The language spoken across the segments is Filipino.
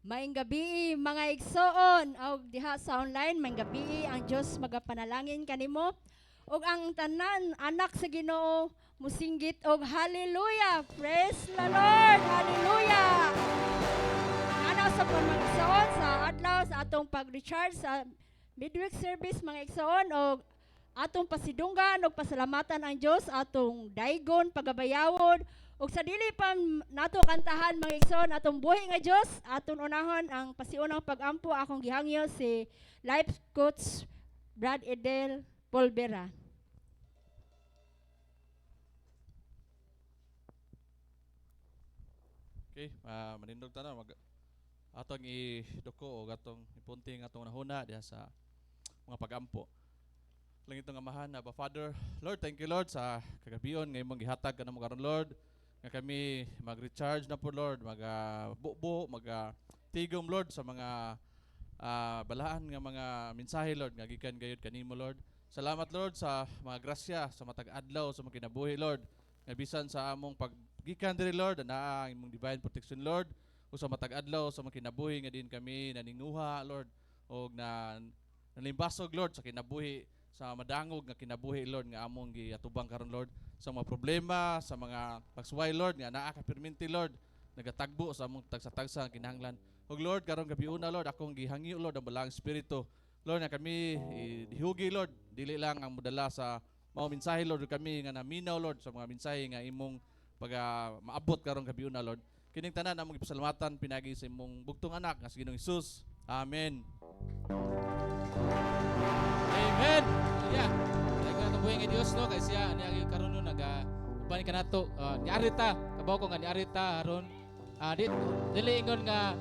Maayong gabi mga igsoon og diha sa online maayong gabi ang Dios magapanalangin kanimo ug ang tanan anak sa Ginoo musinggit og hallelujah, praise the Lord, hallelujah. Ana sa mga igsoon sa adlaw sa atong pag-recharge sa midweek service mga igsoon og atong pasidunggan og pasalamatan ang Dios atong daygon pagabayawon. Ug sa dili pa nato kantahan mga igsoon atong buhi nga Dios, aton unahon ang pasiunang pag-ampo akong gihangyo si Life Coach Brad Edel Polvera. Okay, manindog ta na atong iduko og atong ipunting atong nahuna diha sa mga pag-ampo. Lang itong amahan na Father, Lord, thank you Lord sa kagabion nga imong gihatag kanamo karon Lord. Nga kami mag-recharge na po Lord, mag-bubo, mag-tigom Lord sa mga balaan nga mga mensahe Lord nga gikan gayud kanimo Lord. Salamat Lord sa mga grasya sa matag adlaw sa mga kinabuhi Lord. Nga bisan sa among paggikan diri Lord na ang imong divine protection Lord. O sa matag adlaw sa mga kinabuhi nga din kami naninguha Lord og nalimbasog Lord sa kinabuhi sa madangog nga kinabuhi Lord nga among giatubang karon Lord sa mga problema sa mga pagsuway Lord nga naa ka perminti Lord nagatagbo sa among tagsa-tagsa ang kinahanglan ug Lord karon gabi una Lord akong gihangyo Lord ang balang espiritu Lord nga kami dihugi Lord dili lang ang modala sa mao mensahe Lord kami nga naminaw Lord sa mga mensahe nga imong maabot karon gabi una Lord kining tanan among gipasalamatan pinagi sa imong bugtong anak nga si Ginoong Hesus. Amen. Amen. Yeah. Like na buhay nga Dios no kay siya ani agi karon no uban ka nato niari ta kabaw ko nga niari ta haron dili ingon nga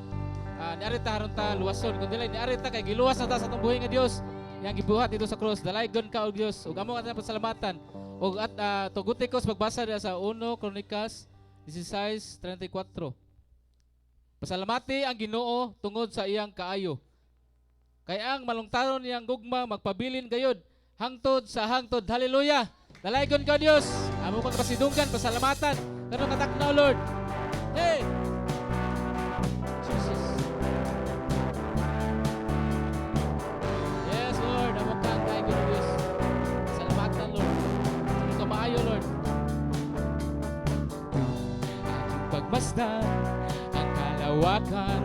niari ta haron ta luwason kun dili niari ta kay giluwas na ta sa atong buhay nga Dios yang gibuhat dito sa cross dalaygon ka og Dios ug amo nga pasalamatan ug at tuguti ko sa pagbasa sa 1 Kronikas 16:34. Pasalamati ang Ginoo tungod sa iyang kaayo. Kay ang malungtaron niyang gugma magpabilin gayud hangtod sa hangtod. Hallelujah. Dalaygon ka Dios. Amo kang pasidunggan pasalamatan. Kanang kataknaw Lord. Hey. Jesus. Yes Lord. Amo kang dalaygon Dios. Pasalamatan Lord. Amo ka maayo Lord. Aking pagmasdan ang kalawakan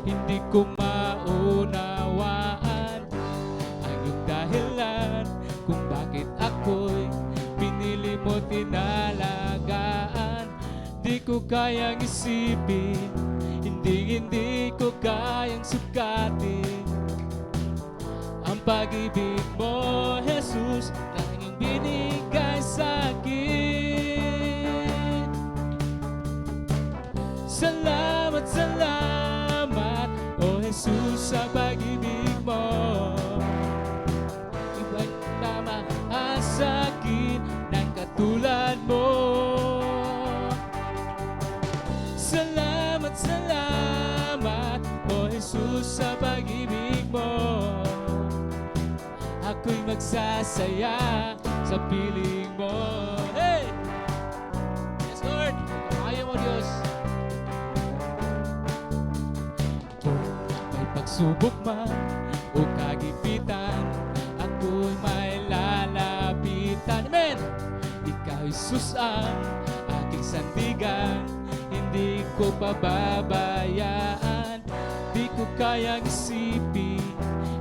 hindi ko maunawaan ang iyong dahilan kung bakit ako'y pinili mo tinalagaan. Di ko kayang isipin, hindi ko kayang sukatin ang pag-ibig mo, Jesus, na iyong binigay sa'kin. Salamat, salamat, O Jesus, sa pag-ibig mo. Iba'y namahal sa'kin ng katulad mo. Salamat, salamat, O Jesus, sa pag-ibig mo. Ako'y magsasaya sa piling mo. Hey! Yes, Lord! Ayaw mo, Diyos. Pagsubok man o kagipitan, ako'y may lalapitan. Amen! Ikaw, Jesus, ang aking sandigan, hindi ko pababayaan. Di ko kayang isipin,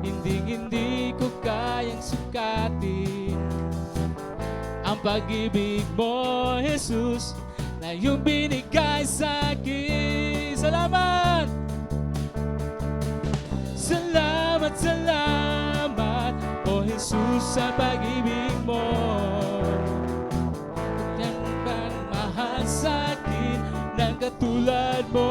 hindi ko kayang sukatin ang pag-ibig mo, Jesus, na iyong binigay sa'kin. Salamat! Salamat, salamat, O Jesus, sa pag-ibig mo. Yan kang mahal sa'kin ng katulad mo.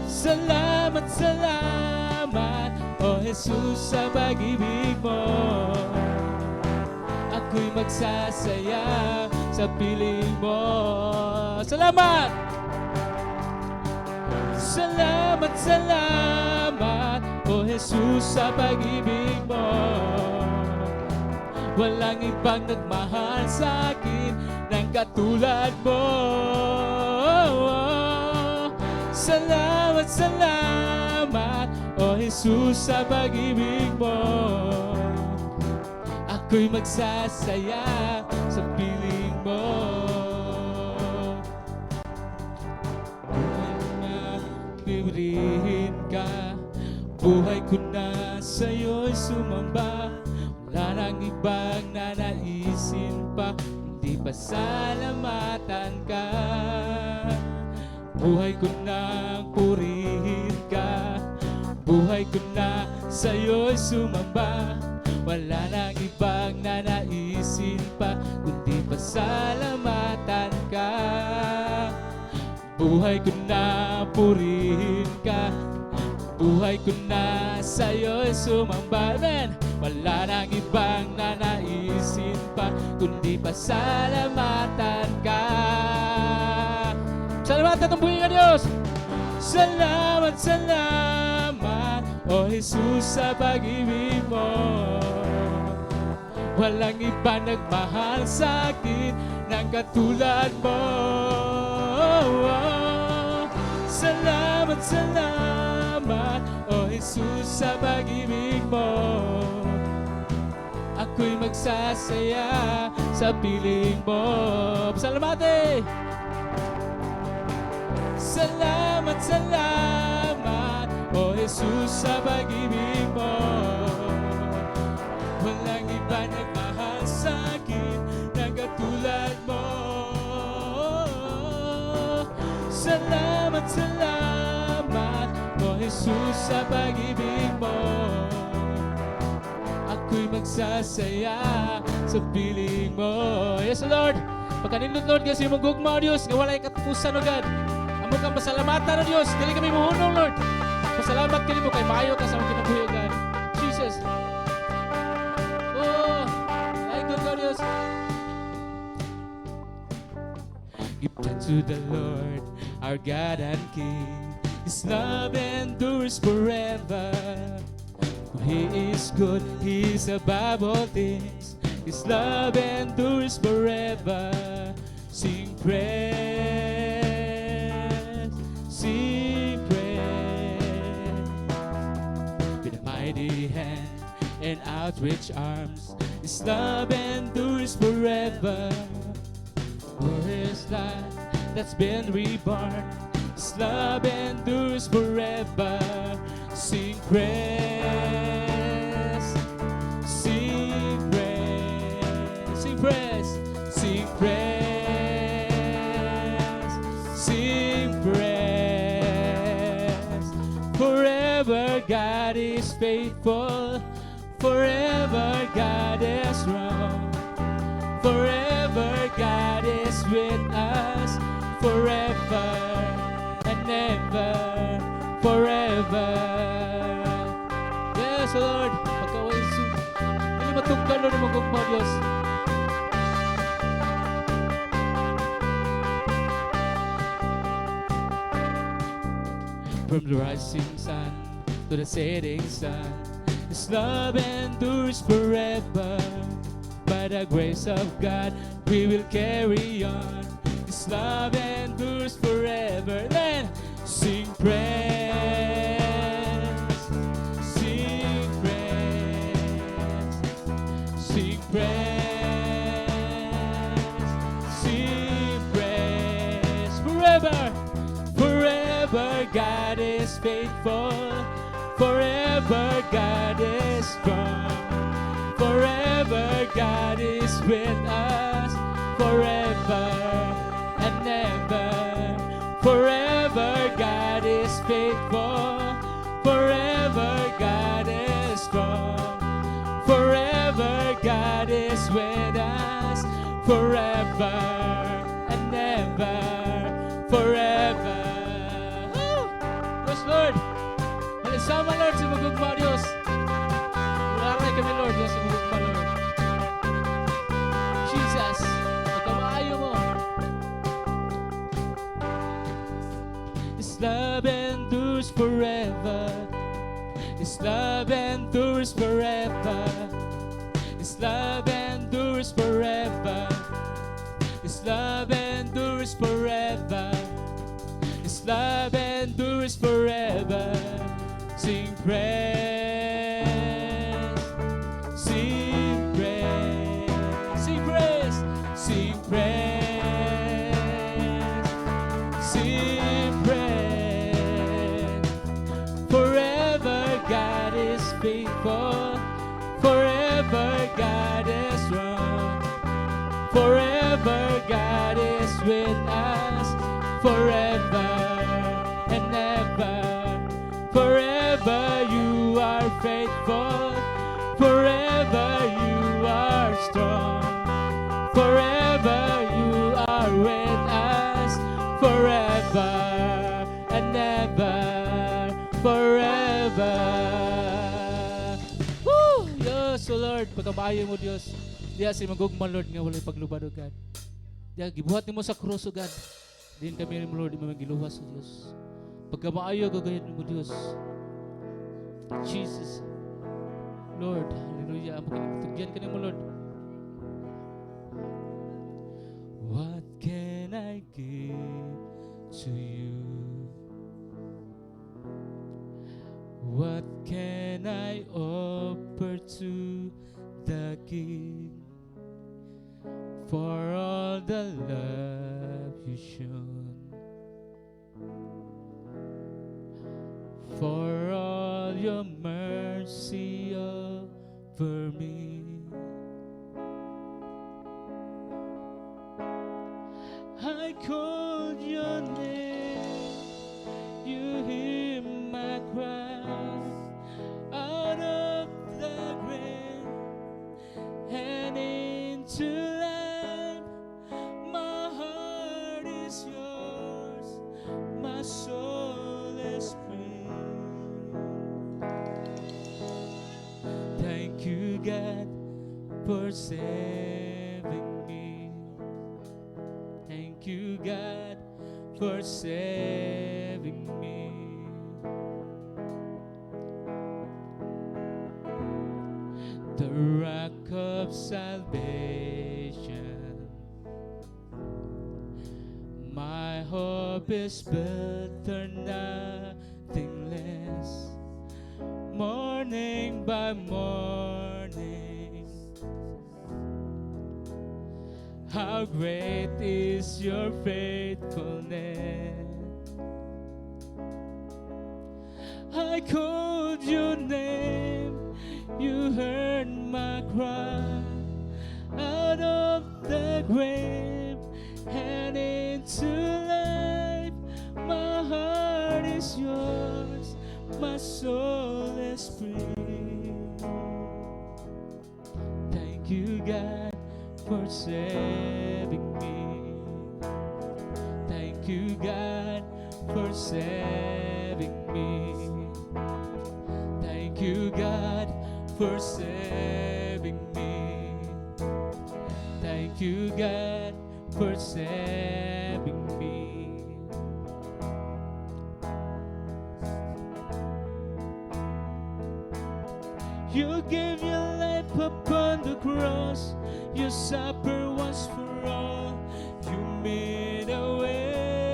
Salamat, salamat, O Jesus, sa pag-ibig mo. Ako'y magsasaya sa piling mo. Salamat! Salamat, salamat, O Jesus, sa pag-ibig mo. Walang ibang nagmahal sa'kin ng katulad mo. Salamat, salamat, O Jesus, sa pag-ibig mo. Ako'y magsasaya sa piling mo. Buhay ko na, pipiliin ka. Buhay ko na sa'yo'y sumamba. Wala nang ibang nanaisin pa, hindi pa salamatan ka. Buhay ko na purihin ka. Buhay ko na sa'yo'y sumamba. Wala nang ibang nanaisin pa, kundi pasalamatan ka. Buhay ko na purihin ka. Buhay ko na sa'yo'y sumamba. Amen. Wala nang ibang nanaisin pa, kundi pasalamatan ka. Salamatan ang buhay ka, Diyos. Salamat, salamat, O Jesus, sa pag-ibig mo. Walang iba nagmahal sa akin ng katulad mo. Salamat, salamat, O Jesus, sa pag-ibig mo. Ako'y magsasaya sa piling mo. Salamate! Salamat, salamat, O Jesus, sa pag-ibig mo. Walang iba nagmahal sa akin ng katulad mo. Salamat, salamat, O Jesus, sa pag-ibig mo. Ako'y magsasaya sa piling mo. Yes, Lord. Pagkanindot, Lord, kasi mong gugma, Diyos, nga walay katapusan, O God. Amo kang pasalamatan, O Diyos. Dili kami muhunong, Lord. Pasalamat ka mo kay maayo ka sa mga kinabuhi, O God. Jesus. Oh, ay good, O Diyos. Give thanks to the Lord, our God and King. His love endures forever. For He is good, He is above all things. His love endures forever. Sing praise, sing praise. With a mighty hand and outstretched arms, His love endures forever. For His life that's been reborn, His love endures forever. Sing praise, sing praise, sing praise, sing praise, sing praise. Forever God is faithful, forever God is strong, forever God is with us, forever and ever, forever. Yes, Lord, pagkaway su. Hindi matungkal na naman kong Diyos. From the rising sun to the setting sun, His love endures forever. By the grace of God, we will carry on. His love endures forever. Then sing praise, sing praise, sing praise, sing praise. Forever, forever God is faithful. Forever God is strong. Forever God is with us, forever and ever. Forever God is faithful, forever God is strong. Forever God is with us, forever and ever, forever. Woo! Yes, Lord. Malasama, Lord, sa magugma, Diyos. Maramay kami, Lord, Diyos, sa magugma, Lord. Jesus, pagkamaayo mo. His love endures forever. His love endures forever. His love endures forever. His love endures forever. His love endures endures forever. Sing praise, sing praise, sing praise, sing praise, sing praise. Forever God is faithful, forever God is strong, forever God is with us, forever and ever. Forever you are faithful, forever you are strong, forever you are with us, forever and ever, forever. Woo! Yes, O Lord, pagkabayo mo Diyos, diya si magugman Lord nga walay paglubad o God. Diya gibuhat nimo sa krus o God. Din kami mo Lord, di mo magiluwas o Diyos. Pagkamaayo gagayon mo Diyos. Jesus. Lord, hallelujah. Amo kinitugyan ka mo Lord. What can I give to you? What can I offer to the King for all the love you shown? For all your mercy over me, I called your name, you hear my cry, out of the grave and into life. My heart is yours, my soul is free. Thank you, God, for saving me. Thank you, God, for saving me. The rock of salvation, my hope is built on nothing less. Morning by morning, how great is your faithfulness. I called your name, you heard my cry, out of the grave and into life. My heart is yours, my soul is free. Thank you, God, for saving me. Thank you, God, for saving me. Thank you, God, for saving me. Thank you, God, for saving me. You gave your life upon the cross. You suffered once for all. You made a way.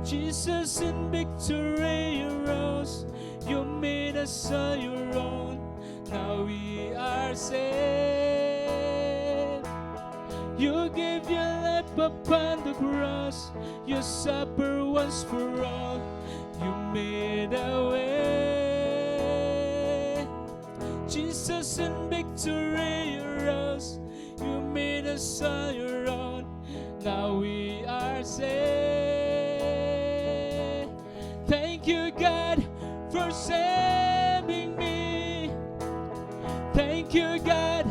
Jesus, in victory you rose. You made us all your own. Now we are saved. You gave your life upon the cross. You suffered once for all. You made a way. Jesus, in victory you rose. You made us all your own. Now we are saved. Thank you, God, for saving me. Thank you, God,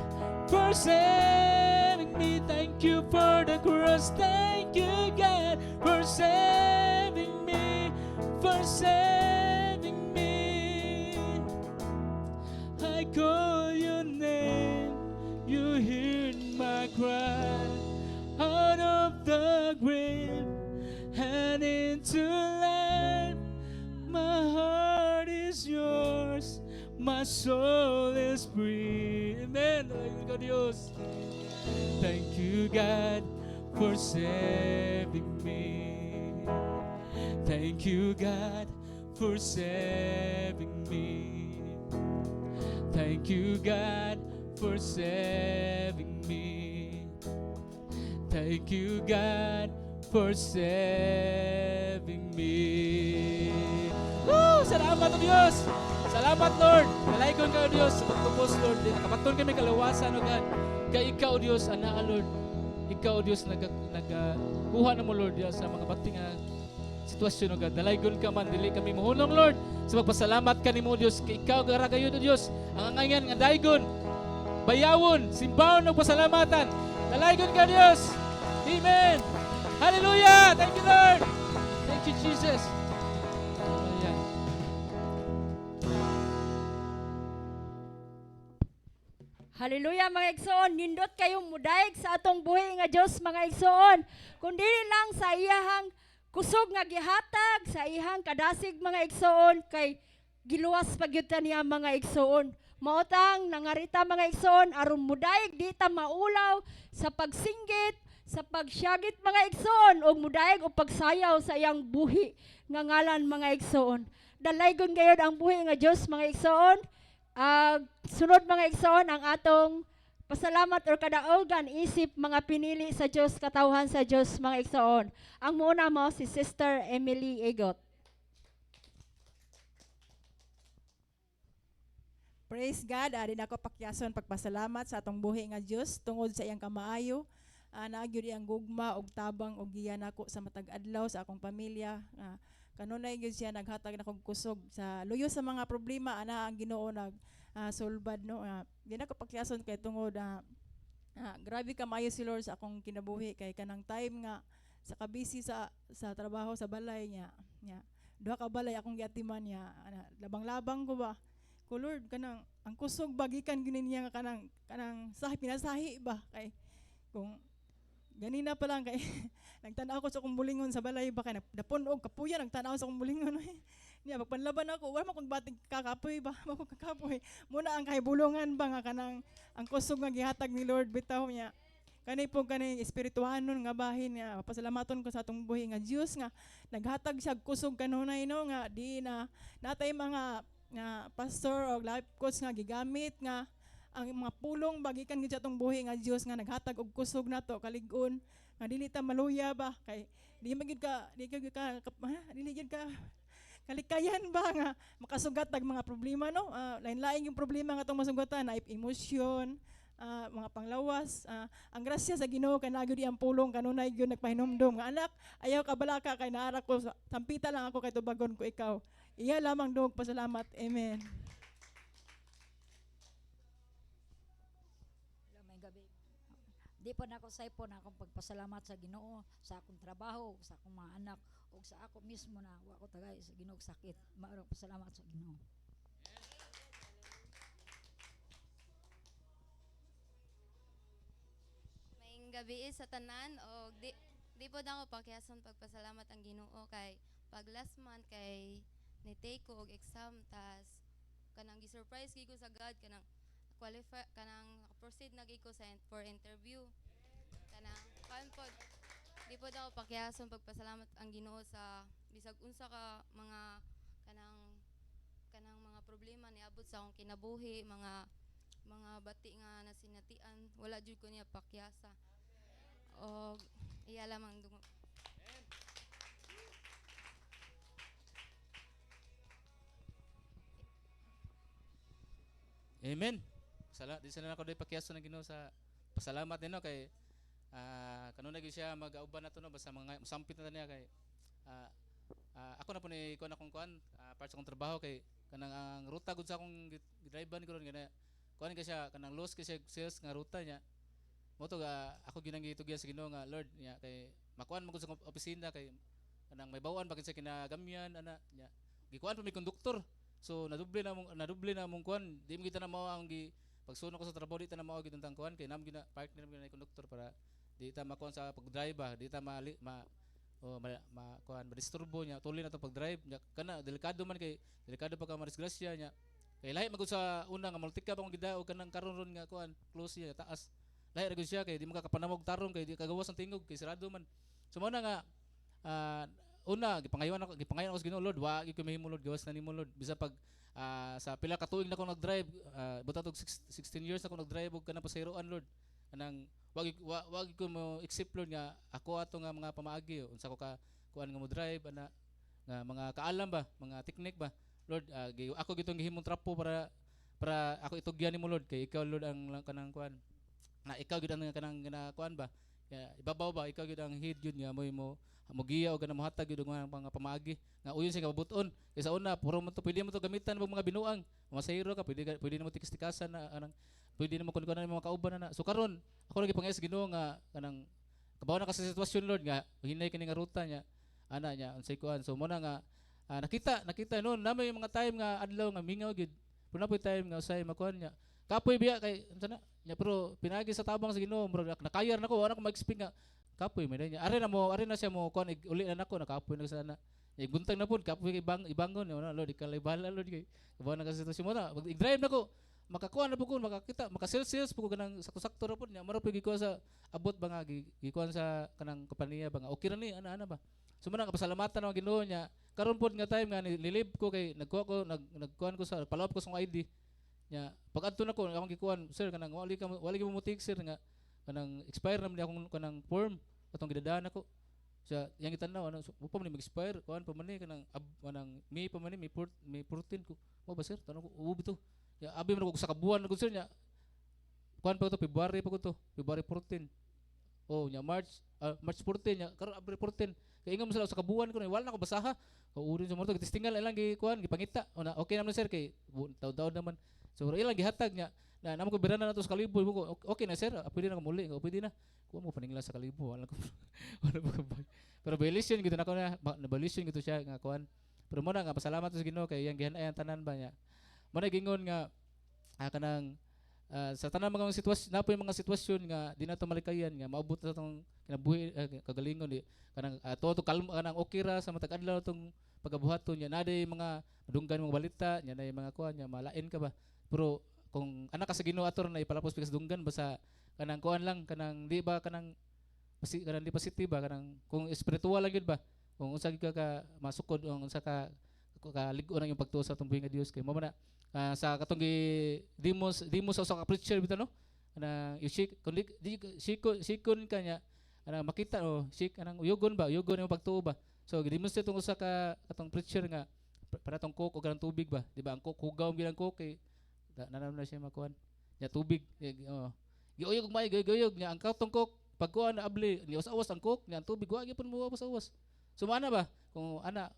for saving me. Thank you for the cross. Thank you, God, for saving me. For saving me. I call your name, you heard my cry, out of the grave and into life. My heart is yours, my soul is free. Amen. Ay, Dios. Thank you, God, for saving me. Thank you, God, for saving me. Thank you, God, for saving me. Thank you, God, for saving me. Woo! Salamat o Diyos! Salamat, Lord! Nalaygon ka o Diyos sa pagtupos, Lord. Nakapaton kami kalawasan, o God. Kaya ikaw, o Diyos, ana, Lord. Ikaw, o Diyos, kuha na mo, Lord, sa mga bating sitwasyon, o God. Nalaygon ka man, dili kami mahunong, Lord. Sa magpasalamat ka ni mo, Diyos. Kaya ikaw, garagayon, o Diyos. Ang angangan, nga daygon, bayawon, simbawon, o pasalamatan. Nalaygon ka, Diyos. Amen. Hallelujah. Thank you, Lord. Thank you, Jesus. Hallelujah. Hallelujah mga igsoon, nindot kayong mudayeg sa atong buhi nga Dios mga igsoon. Kundi lang sa iyahang kusog nga gihatag, sa iyahang kadasig mga igsoon kay giluwas pagyud ta niya mga igsoon. Mautang nangarita mga igsoon aron mudayeg di ta maulaw sa pagsinggit, sa pagsyagit mga igsoon o mudayeg o pagsayaw sa iyang buhi nga ngalan mga igsoon. Dalaygon gayud ang buhi nga Dios mga igsoon. Sunod mga igsoon ang atong pasalamat or kadaogan isip mga pinili sa Dios, katawhan sa Dios mga igsoon. Ang muna mo si Sister Emily Egot. Praise God, din ako pakyason pagpasalamat sa atong buhi nga Dios tungod sa iyang kamaayo. Naagyo ang gugma og tabang og giya nako sa matag adlaw sa akong pamilya. Kanunay gyud siya naghatag na kog kusog sa luyo sa mga problema ana ang Ginoo nag sulbad no. Di na ko pakyason kay tungod grabe ka maayo si Lord sa akong kinabuhi kay kanang time nga sa kabisi sa trabaho sa balay niya. Duha ka balay akong giatiman niya. Labang-labang ko ba? Ko Lord kanang ang kusog bagikan ginin niya nga kanang sahi pinasahi ba kay kung ganina pa lang kay nagtanaw ko sa akong bulingon sa balay ba kay napunog kapuya nagtanaw sa akong bulingon niya pagpanlaban ako wala man kung batig kakapoy ba mako kakapoy muna ang kahibulungan ba nga kanang ang kusog nga gihatag ni Lord bitaw niya kani po kani espirituhanon nga bahin niya pasalamaton ko sa atong buhi nga Dios nga naghatag siya kusog kanunay no nga di na natay mga nga pastor o life coach nga gigamit nga ang mga pulong bagikan gid sa atong buhi nga Dios nga naghatag og kusog nato kalig-on nga dili ta maluya ba kay dili gid ka kalikayan ba nga makasugat tag mga problema no lain-lain yung problema nga atong masugatan na emosyon mga panglawas ang grasya sa Ginoo kay nagyud ang pulong kanunay gyud nagpahinumdom nga anak ayaw ka balaka kay naara ko tampita lang ako kay tubagon ko ikaw iya lamang dog pasalamat amen. Di po na ako sa ipon akong pagpasalamat sa Ginoo sa akong trabaho, sa akong mga anak, o sa ako mismo na wa ko tagay sa Ginoo sakit. Maarong pasalamat sa Ginoo. Maayong gabi sa tanan o di po na ako pakyason pagpasalamat ang Ginoo kay pag last month kay ni-take ko og exam tas kanang gi-surprise gigo sa God kanang qualify kanang proceed na ko sa for interview kanang pod di po daw pakyason pagpasalamat ang Ginoo sa bisag unsa ka mga kanang mga problema niabot sa akong kinabuhi mga bati nga nasinatian wala jud ko niya pakyasa o iya lamang dungo. Amen. Di sana ako dai pakyason ng Ginoo sa pasalamat nino kay kanunay gyud siya mag-auban nato no basta mga musampit na niya kay ako na po ni kuan akong kuan para sa akong trabaho kay kanang ang ruta gud sa akong gidrivean karon kana kuan kay siya kanang loss kay siya sales nga ruta niya mo to ako ginang gitugyan sa Ginoo nga Lord niya kay makuan mo gud sa opisina kay kanang may bawaan bakit sa kinagamyan ana niya gikuan pa may konduktor so naduble na mong kuan di mo kita na mao ang pagsuno ko sa trabaho di ta na mao gid untang kuan kay nam gina partner mo na konduktor para di ta makuan sa pagdrive ba di ta kuan madisturbo niya tuloy na to pagdrive nya kana delikado man kay delikado pa ka madisgrasya niya kay lahi magud sa una nga multika pa kung gidaog kanang karon ron nga kuan close niya taas lahi ra gud siya kay di mo ka kapanamog tarong kay di kagawas ang tingog kay sirado man so mao na nga una gipangayon ako sa Ginoo Lord, wa gyud ko mahimo Lord, gawas na nimo Lord. Bisa pag sa pila ka tuig na ako nag-drive, buta tog 16 years ako nag-drive og kanang pasayroan Lord. Kanang wag ko mo accept Lord nga ako ato nga mga pamaagi unsa ko ka kuan nga mo drive ana nga mga kaalam ba, mga teknik ba. Lord, ako gitong gihimong trapo para ako itugyan nimo Lord kay ikaw Lord ang kanang kuan. Na ikaw gid ang kanang kuan ba. Kaya ibabaw ba ikaw gid ang head yun nga mo giya o kanang mohatag gid og mga pamaagi nga uyon sa kabuton. Kay sa una puro man to pwede mo to gamitan og mga binuang. Masayro ka pwede na mo tikis-tikasan na anang pwede na mo kun mga kauban na. So karon ako lagi pangayos Ginoo nga kanang kabaw na ka sa sitwasyon Lord nga hinay kini nga ruta nya ana nya unsay kuan. So mo na nga nakita noon namay yung mga time nga adlaw nga mingaw gid. Pero na po time nga usay makuan nya. Kapoy biya kay unsa na nya pero pinagi sa tabang sa Ginoo murag nakayar nako wala ko mag-expect nga kapoy man niya. Ari na siya mo kuan uli na nako nakapoy na sana. Guntang na pud kapoy kay ibangon na Lord ikalay bala Lord kay kabaw na ka sa sitwasyon mo na. Mag-drive nako makakuan na po ko makakita makasales po ko kanang sakto ra pud nya maro pud gikuha sa abot ba nga gikuan sa kanang kompanya ba nga okay ra ni ana ba. So man kapasalamatan ang Ginoo nya karon pod nga time nga nilib ko kay nagkuha ko nagkuan ko sa follow up ko sa ID nya pag adto na ko akong gikuan sir kanang wali mo mutik sir nga kanang expire naman akong kanang form atong gidadaan ako sa yang itanaw ano so, pa man mag-expire kuan pa man ni kanang May pa man ni May 14 ko mo ba sir tanong ko ubi to ya abi man ko sa kabuan ko sir nya kuan pa to February pa ko to February 14 oh nya March 14 nya karon April 14 kay ingam sila sa kabuan ko na wala na ko basaha kaurin sa morto testingal ilang gi kuan gipangita ona okay naman sir kay taw-taw naman so ilang gihatag nya na namo ko birana na to sa kalibo ko okay na sir pwede na ko muli pwede na kuha mo paningla sa kalibo wala ko wala ko pero violation gito na ko na violation gito siya nga kuan pero mo na nga pasalamat sa Ginoo kay iyang gihan-ay ang tanan ba nya mo na gingon nga kanang sa tanang mga sitwasyon na po yung mga sitwasyon nga di na to malikayan nga maabot sa tong kinabuhi kagalingon di kanang to kalmo kanang okay ra sa matag adlaw tong pagabuhaton nya naday mga madunggan mga balita nya naday mga kuan nya malain ka ba pero kung anak ka sa Ginoo ator na ipalapos pikas dunggan basta kanang kuan lang kanang di ba kanang di positive ba kanang kung espiritual lang gyud ba kung unsa ka masukod o unsa ka ligo na yung pagtuo sa atong buhi nga Dios kay mo na sa katong dimos sa usa ka preacher bitaw no ana shik kun di sikon kanya ana makita shik anang uyugon yung pagtuo ba so gidemonstrate tong usa ka katong preacher nga para tong coke o kanang tubig ba di ba ang coke hugaw gilang coke kay nanam na siya makuan nya tubig giuyog may guyog nya ang katong coke pagkuan na abli ni awas ang coke nya ang tubig wa gyud pud mo awas so ana ba kung ana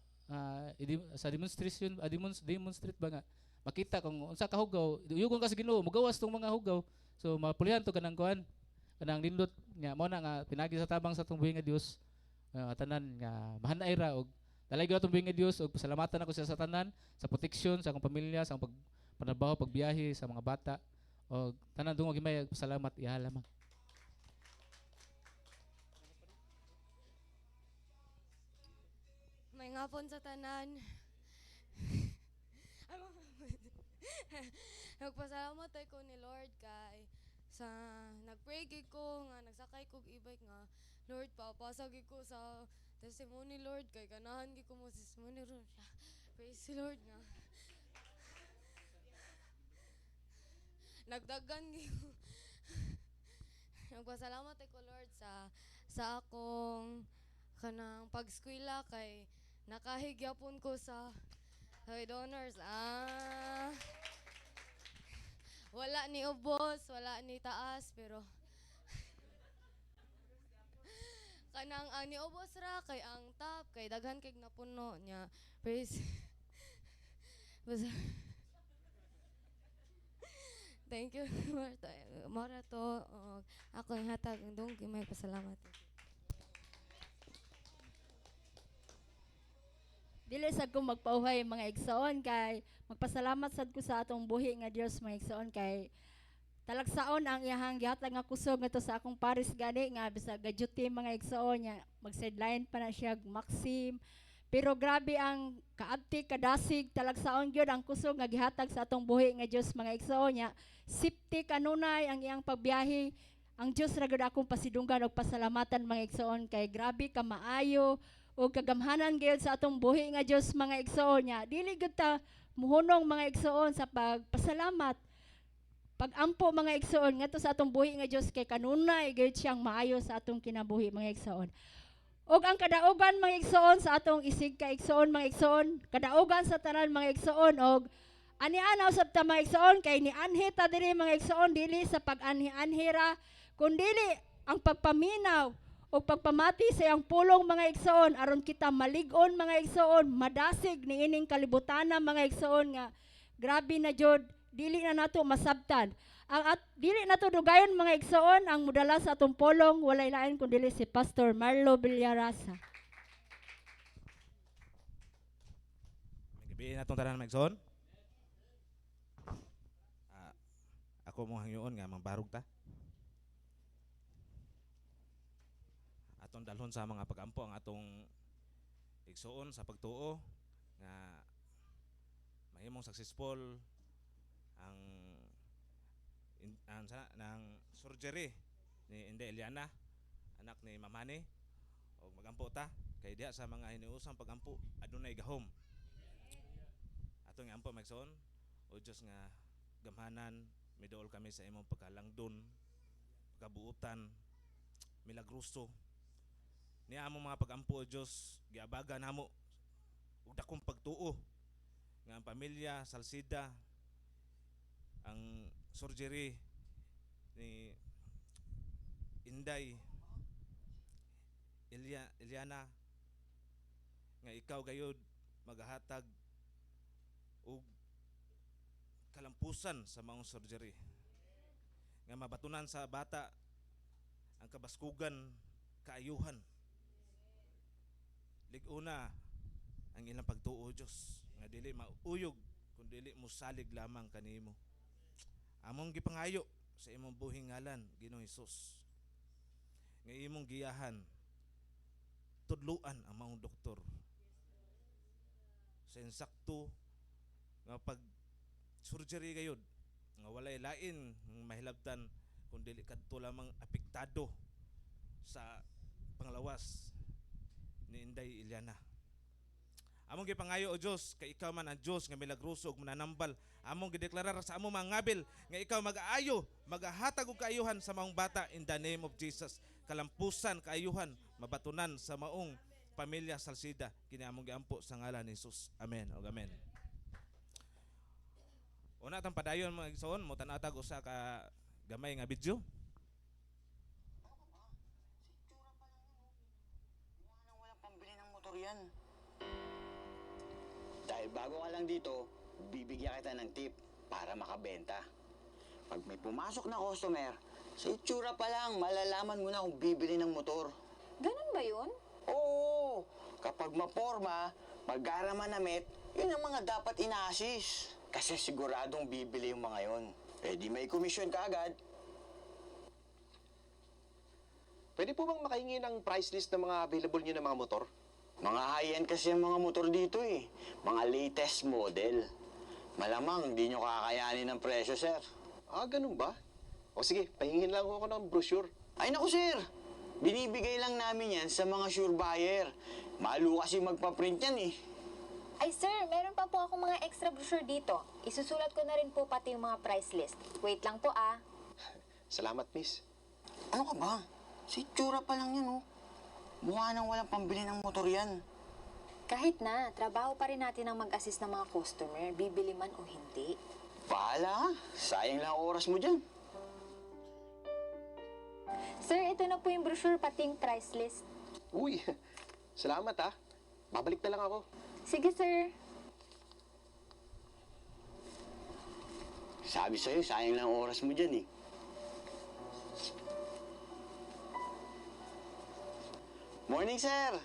sa demonstrate ba nga makita kung unsa ka hugaw uyugon ka sa Ginoo mugawas tong mga hugaw so mapulihan to kanang kuan kanang lindot nya mao na nga pinagi sa tabang sa atong buhi nga Dios tanan nga mahanay ra og dalay gyud atong buhi nga Dios og pasalamatan ako sa tanan sa protection sa akong pamilya sa akong pagtrabaho pagbiyahe sa mga bata og tanan dungog himay pasalamat ihala man. May ngapon sa tanan. Nagpasalamat ay ko ni Lord kay sa nagpray gid ko nga nagsakay kog e-bike nga Lord papasag ko sa testimony Lord kay ganahan gid ko mo testimony ron siya. Praise the Lord nga. Nagdagan gid ko. Nagpasalamat ay ko Lord sa akong kanang pag-eskwela kay nakahigyapon ko sa donors. Wala ni ubos, wala ni taas, pero kanang ang ni ubos ra kay ang top kay daghan kay napuno nya. Praise. Basta thank you Mara to ako yung hatag dong may pasalamat. Dili sad ko magpauhay mga igsoon kay magpasalamat sad ko sa atong buhi nga Dios mga igsoon kay talagsaon ang iyahang gihatag nga kusog ngadto sa akong pares gani nga bisag gaduty mga igsoon nya mag-sideline pa na siya Maxim pero grabe ang kaabti kadasig talagsaon gyud ang kusog nga gihatag sa atong buhi nga Dios mga igsoon nya safety kanunay ang iyang pagbiyahe ang Dios ra gyud akong pasidunggan og pasalamatan mga igsoon kay grabe ka maayo ug kagamhanan gyud sa atong buhi nga Dios mga igsoon niya. Dili gud ta muhunong mga igsoon sa pagpasalamat. Pag-ampo mga igsoon ngadto sa atong buhi nga Dios kay kanunay gyud siyang maayo sa atong kinabuhi mga igsoon. Og ang kadaugan mga igsoon sa atong isig ka igsoon mga igsoon, kadaugan sa tanan mga igsoon og ani-anaw sab ta mga igsoon kay ni anhi ta diri mga igsoon dili sa pag-anhi-anhira kundili ang pagpaminaw o pagpamati sa iyang pulong mga igsoon aron kita malig-on mga igsoon, madasig ni ining kalibutan mga igsoon nga grabe na jud dili na nato masabtan. Dili nato dugayon mga igsoon ang mudala sa atong pulong walay lain kundi si Pastor Marlo Villarasa. Gabi na itong tanan magson. Ako mong hangyoon nga mambarog ta. Atong dalhon sa mga pagampo ang atong igsoon sa pagtuo nga mahimong successful ang ng surgery ni Inday Eliana, anak ni Mamani, o magampo ta kay diha sa mga hiniusang pagampo adunay gahom. Atong ampo magson o Dios nga gamhanan miduol kami sa imong pagkalangdon, pagkabuutan, milagroso. Ni among mga pagampo o Dios giabaga namo ug dakong pagtuo nga ang pamilya Salcida ang surgery ni Inday Eliana nga ikaw gayud magahatag og kalampusan sa maong surgery nga mabatunan sa bata ang kabaskugan kaayuhan lig-una ang ilang pagtuo Dios nga dili mauyog kun dili mosalig lamang kanimo. Among gipangayo sa imong buhing ngalan Ginoong Hesus nga imong giyahan tudluan ang maong doktor sa insakto nga pag surgery gayud nga walay lain mahilabtan kun dili kadto lamang apektado sa panglawas ni Inday Eliana. Among gipangayo o Dios kay ikaw man ang Dios nga milagroso ug mananambal. Among gideklarar sa among mga ngabil nga ikaw mag-aayo, magahatag og kaayuhan sa maong bata in the name of Jesus. Kalampusan, kaayuhan, mabatunan sa maong pamilya Salcida kini among giampo sa ngalan ni Jesus. Amen. O amen. Una tang padayon mga igsoon, mo tan-atag usa ka gamay nga video. Walang pambili ng motor yan. Dahil bago ka lang dito, bibigyan kita ng tip para makabenta. Pag may pumasok na customer, sa itsura pa lang, malalaman mo na kung bibili ng motor. Ganun ba yun? Oo! Kapag maporma, pag-gara manamit, yun ang mga dapat ina-assist. Kasi siguradong bibili yung mga yon. Eh di may komisyon ka agad. Pwede po bang makahingi ng price list ng mga available nyo ng mga motor? Mga high-end kasi ang mga motor dito eh. Mga latest model. Malamang hindi nyo kakayanin ng presyo, sir. Ah, ganun ba? O sige, pahingin lang ako ng brochure. Ay naku, sir! Binibigay lang namin yan sa mga sure buyer. Malu kasi magpa-print yan eh. Ay sir, meron pa po akong mga extra brochure dito. Isusulat ko na rin po pati yung mga price list. Wait lang po ah. Salamat, miss. Ano ka ba? Si itsura pa lang yan, oh. Mukha nang walang pambili ng motor yan. Kahit na, trabaho pa rin natin ang mag-assist ng mga customer, bibili man o hindi. Paala ka. Sayang lang ang oras mo dyan. Sir, ito na po yung brochure pati yung price list. Uy, salamat ah. Babalik na lang ako. Sige sir. Sabi sa'yo, sayang lang ang oras mo dyan eh. Morning, sir.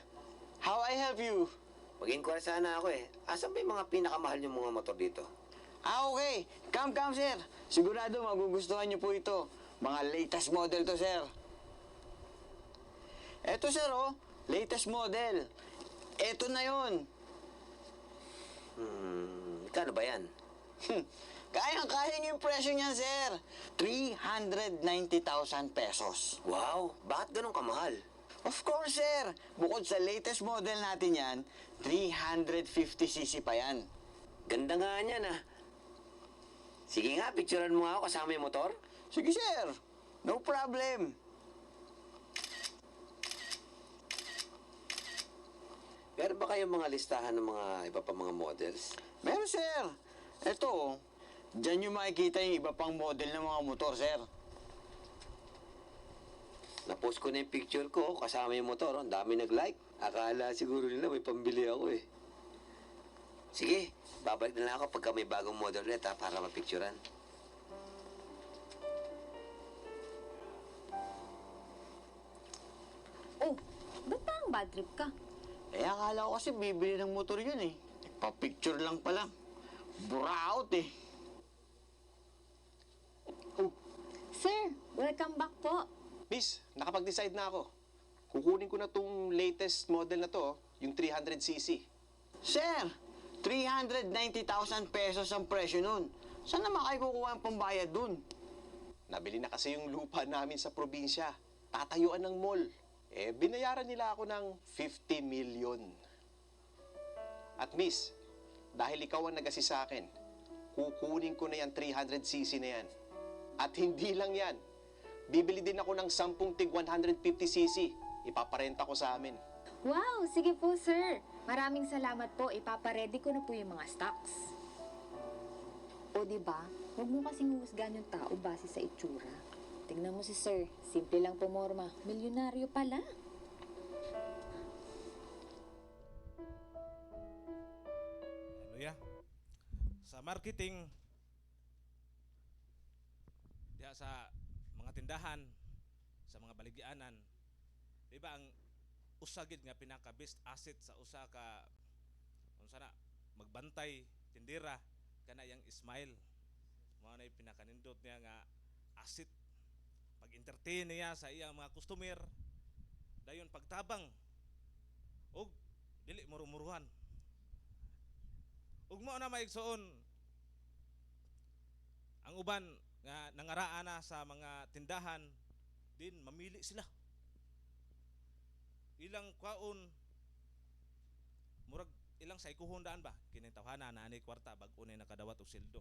How I help you? Mag-inquire sana ako eh. Asan ba yung mga pinakamahal yung mga motor dito? Ah, okay. Come, sir. Sigurado magugustuhan niyo po ito. Mga latest model to, sir. Eto, sir, oh. Latest model. Eto na yun. Kano ba yan? Kayang-kaya niyo yung presyo niyan, sir. 390,000 pesos. Wow, bakit ganun kamahal? Of course, sir. Bukod sa latest model natin yan, 350cc pa yan. Ganda nga niyan ah. Sige nga, picturean mo nga ako kasama yung motor. Sige, sir. No problem. Meron ba kayong mga listahan ng mga iba pa mga models? Meron, sir. Ito, dyan yung makikita yung iba pang model ng mga motor, sir. Napost ko na yung picture ko kasama yung motor. Ang dami nag-like. Akala siguro nila may pambili ako eh. Sige, babalik na lang ako pagka may bagong model ulit ha, para mapicturean. Oh, ba't parang bad trip ka? Eh, akala ko kasi bibili ng motor yun eh. Pa-picture lang pala. Buraot eh. Sir, welcome back po. Miss, nakapag-decide na ako. Kukunin ko na tong latest model na to, yung 300cc. Sir, 390,000 pesos ang presyo nun. Saan naman kayo kukuha ang pambayad dun? Nabili na kasi yung lupa namin sa probinsya. Tatayuan ng mall. Eh, binayaran nila ako ng 50 million. At miss, dahil ikaw ang nag-assist sa akin, kukunin ko na yan 300cc na yan. At hindi lang yan. Bibili din ako ng 10 tig 150cc. Ipaparenta ko sa amin. Wow, sige po sir. Maraming salamat po. Ipaparedy ko na po yung mga stocks. O di ba? Huwag mo kasing husgahan yung tao base sa itsura. Tingnan mo si sir. Simple lang pumorma. Milyonaryo pala. Hallelujah. Sa marketing, diya sa mga tindahan, sa mga baligyanan, di ba ang usagid nga pinaka best asset sa usa ka unsa na magbantay tindera kana yang smile, mao na pinakanindot niya nga asset pag-entertain niya sa iyang mga customer, dayon pagtabang og dili murumuruhan. Ug mao na maigsoon ang uban nga nangaraan na sa mga tindahan din mamili sila. Ilang kwaon murag ilang sa ikuhundaan ba kining tawhana na ani kwarta bag-o na nakadawat og sildo.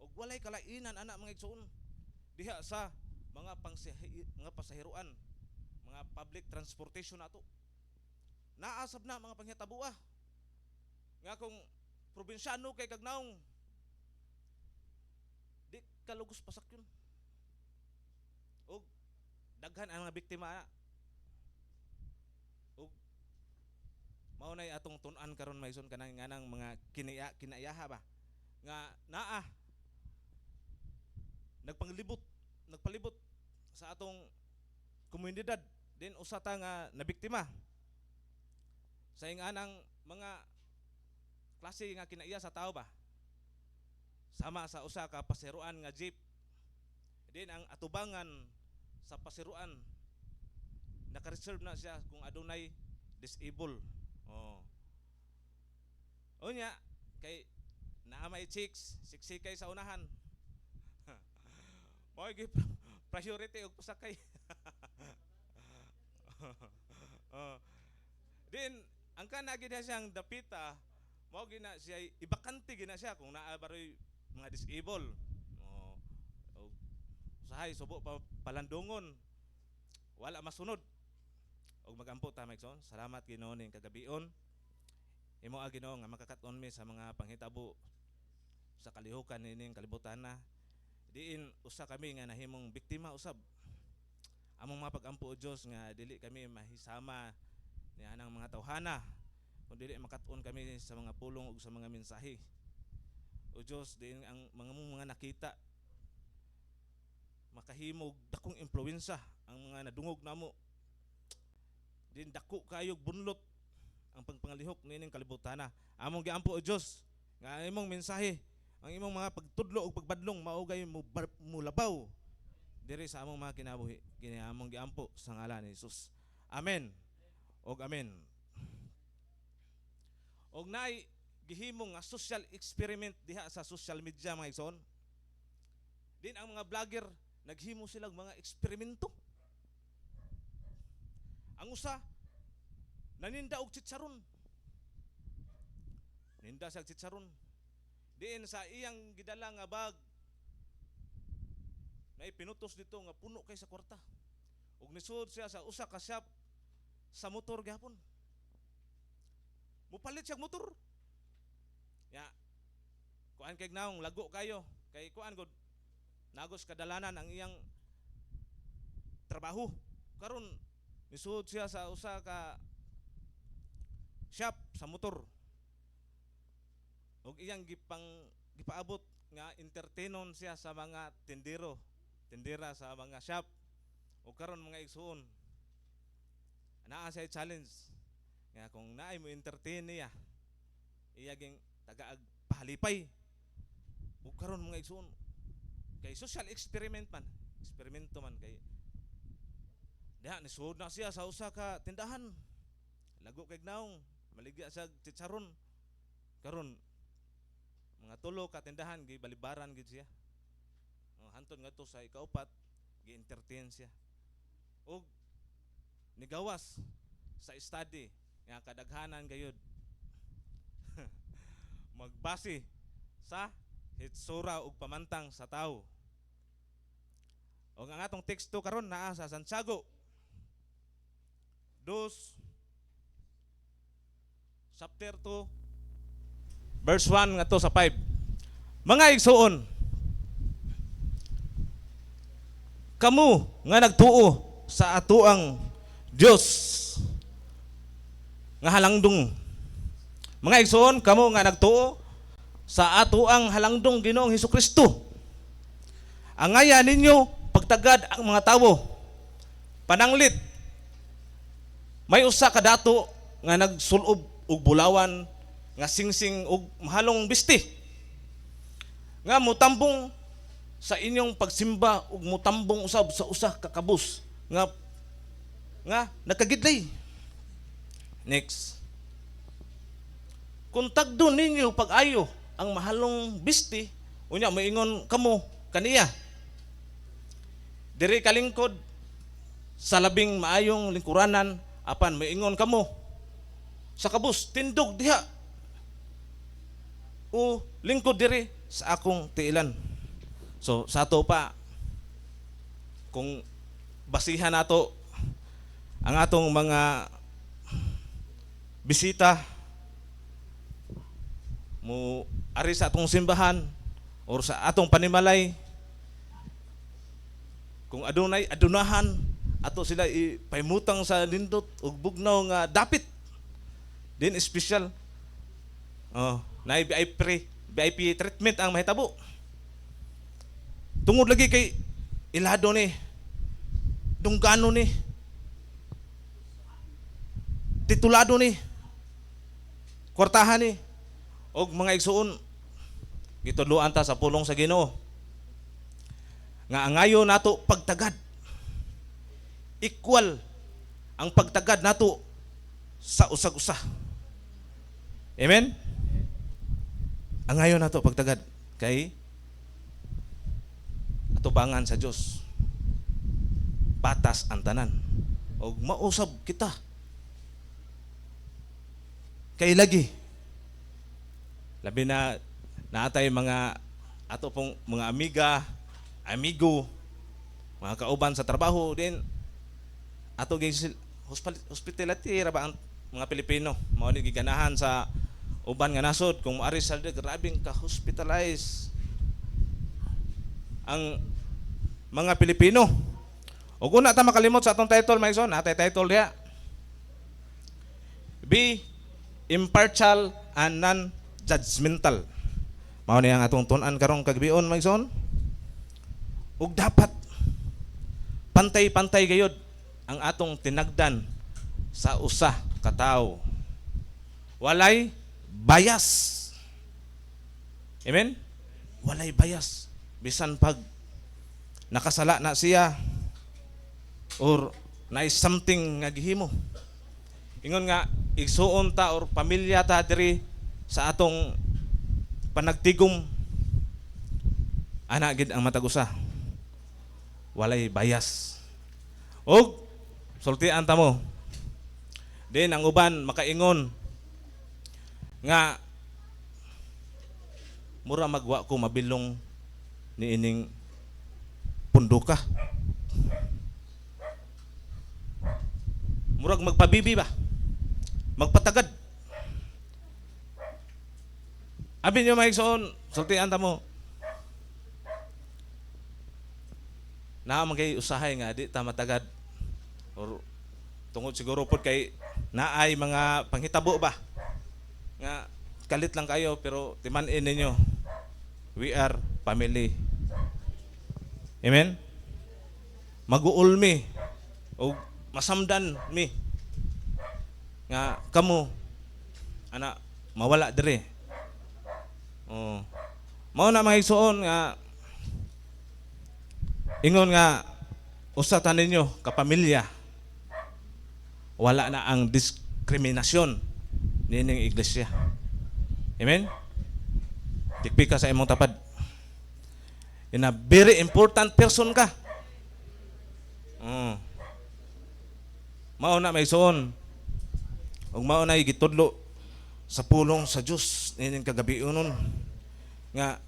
Og walay kalainan ana mga igsoon diha sa mga mga pasahiruan, mga public transportation nato. Naasab na mga panghitabuah. Nga kung probinsyano kay kagnaong di kalugos pasak yun. Og daghan ang mga biktima na. Og mao nay atong tun-an karon maison kanang nganang mga kinayaha ba nga naa nagpalibot sa atong komunidad din usa ta nga nabiktima sa inganang mga klase nga kinaiya sa tao ba sama sa usa ka pasiruan nga jeep din ang atubangan sa pasiruan naka-reserve na siya kung adunay disable. Unya kay naa may chicks siksikay sa unahan. Moy gi priority og pasakay. Din ang kana gid siyang dapita mao gina siya ibakante gina siya kung naa baroy mga disable. Usahay subo pa palandungon wala masunod. Og magampo ta Mike. Salamat Ginoo ning kagabion. Imo Ginoo nga makakat-on mi sa mga panghitabo sa kalihukan nining kalibutan na. Diin usa kami nga nahimong biktima usab. Among mga pagampo o Dios nga dili kami mahisama ni anang mga tawhana. Kun dili makat-on kami sa mga pulong ug sa mga mensahe. O Dios diin ang mga nakita makahimog dakong impluwensya ang mga nadungog namo. Din dako kayog bunlot ang pagpangalihok nining kalibutan na. Among giampo o Dios nga imong mensahe, ang imong mga pagtudlo ug pagbadlong maugay mo labaw diri sa among mga kinabuhi. Kini among giampo sa ngalan ni Jesus. Amen. Og amen. Og naay gihimo nga social experiment diha sa social media mga igsoon. Din ang mga vlogger naghimo silang mga eksperimento. Ang usa naninda og chicharon. Ninda sa chicharon. Diin sa iyang gidala nga bag may pinutos dito nga puno kay sa kwarta. Ug nisud siya sa usa ka shop sa motor gihapon. Mupalit siya motor. Ya. Kuan kay naong lago kayo. Kay kuan gud nagos kadalanan ang iyang trabaho. Karon nisud siya sa usa ka shop sa motor. Og iyang gipaabot nga entertainon siya sa mga tindera sa mga shop. O karon mga igsuon, naa siya challenge nga kung naay mo entertain niya, iyaging tagaag pahalipay. O karon mga igsuon, kay social experiment man, eksperimento man kay diha nisuod na siya sa usa ka tindahan. Lago kay naong maligya sa chicharon. Karon mga tulo ka tindahan gibalibaran gid siya. Hantod nga to sa ikaupat gi-entertain siya. Og nigawas sa study nga kadaghanan gayud magbase sa hitsura ug pamantang sa tawo. Og ang atong teksto karon naa sa Santiago 2 chapter 2 verse 1 nga to sa 5. Mga igsuon, kamu nga nagtuo sa atoang Dios nga halangdong. Mga igsoon, kamo nga nagtuo sa atoang halangdong Ginoong Hesukristo. Angaya ninyo pagtagad ang mga tawo. Pananglit, may usa ka dato nga nagsulob og bulawan nga singsing og mahalong bisti. Nga mutambong sa inyong pagsimba ug mutambong usab sa usa ka kabus nga nakagidlay. Next. Kung tagdo ninyo pag-ayo ang mahalong bisti, unya moingon kamo kaniya. Diri kalingkod sa labing maayong lingkuranan apan moingon kamo sa kabus tindog diha. O lingkod diri sa akong tiilan. So sa ato pa kung basihan nato ang atong mga bisita mo ari sa atong simbahan or sa atong panimalay, kung adunay adunahan ato sila ipaymutang sa nindot ug bugnaw nga dapit din special na VIP treatment ang mahitabo. Tungod lagi kay ilado ni, dunggano ni, titulado ni, kwartahan ni, og mga igsuon, gitudloan ta sa pulong sa Ginoo. Nga angayo nato pagtagad. Equal ang pagtagad nato sa usag-usa. Amen? Angayo nato pagtagad kay atubangan sa Dios. Patas ang tanan. Og mausab kita. Kay lagi. Labi na naatay mga ato pong mga amigo, mga kauban sa trabaho din. Ato hospitality ra ba ang mga Pilipino. Mao ni giganahan sa uban nga nasod kung maari sa grabing ka hospitalize ang mga Pilipino. Ug una ta makalimot sa atong title, Maison, atay title diha. Be impartial and non-judgmental. Mao ni ang atong tun-an karong kagbion, Maison. Ug dapat pantay-pantay gayud ang atong tinagdan sa usa ka tawo. Walay bias. Amen? Walay bias. Bisan pag nakasala na siya or na something nga gihimo. Ingon nga igsuon ta or pamilya ta diri sa atong panagtigom. Ana gid ang matagusa. Walay bias. Og sultian ta mo Din ang uban makaingon nga mura magwa ko mabilong ni ining punduka. Murag magpabibi ba? Magpatagad. Abi niyo maigsoon, sultian ta mo. Na magay usahay nga di ta matagad. Or tungod siguro pod kay naay mga panghitabo ba? Nga kalit lang kayo pero timan-in ninyo. We are family. Amen? Mag-uul mi o masamdan mi nga kamo ana mawala dire. Oh. Mao na mga igsoon nga ingon nga usa ta ninyo kapamilya wala na ang diskriminasyon nining iglesia. Amen? Tikpi ka sa imong tapad. In a very important person ka. Mao na may igsoon. Ug mao na gitudlo sa pulong sa Dios nining kagabi unon nga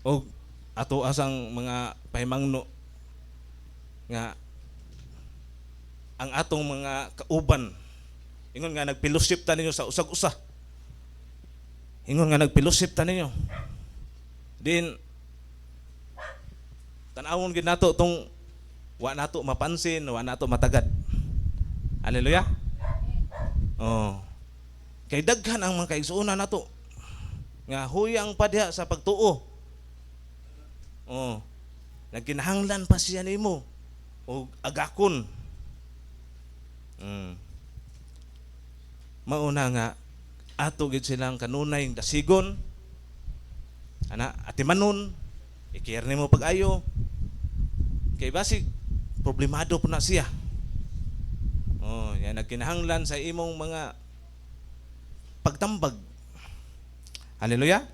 og ato asang mga pahimangno nga ang atong mga kauban ingon nga nagpilusip ta ninyo sa usag-usa. Ingon nga nagpilusip ta ninyo. Din tan-awon gid nato tong wa nato mapansin, wa nato matagad. Hallelujah. Oh. Kay daghan ang mga kaigsuonan nato nga huyang pa diha sa pagtuo. Oh. Nagkinahanglan pa siya nimo og agakon. Mauna nga ato gid silang kanunay dasigon. Ana atimanon i-care nimo pag-ayo. Kay basig problemado po na siya. Oh, yan nagkinahanglan sa imong mga pagtambag. Hallelujah.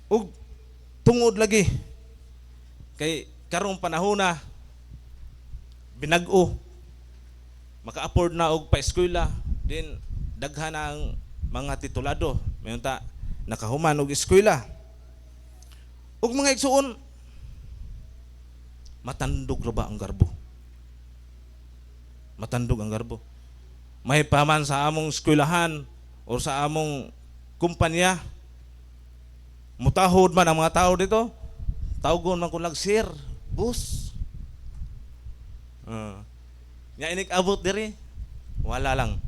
Ug tungod lagi kay karong panahon na binag-o maka-afford na og pa-eskwela din daghan ang mga titulado mayon ta nakahuman og eskwela. Ug mga igsuon matandog ra ba ang garbo? Matandog ang garbo. May paman sa among eskwelahan o sa among kumpanya mutahod man ang mga tao dito. Tawgon man kulag sir, boss. Nya inig abot diri wala lang.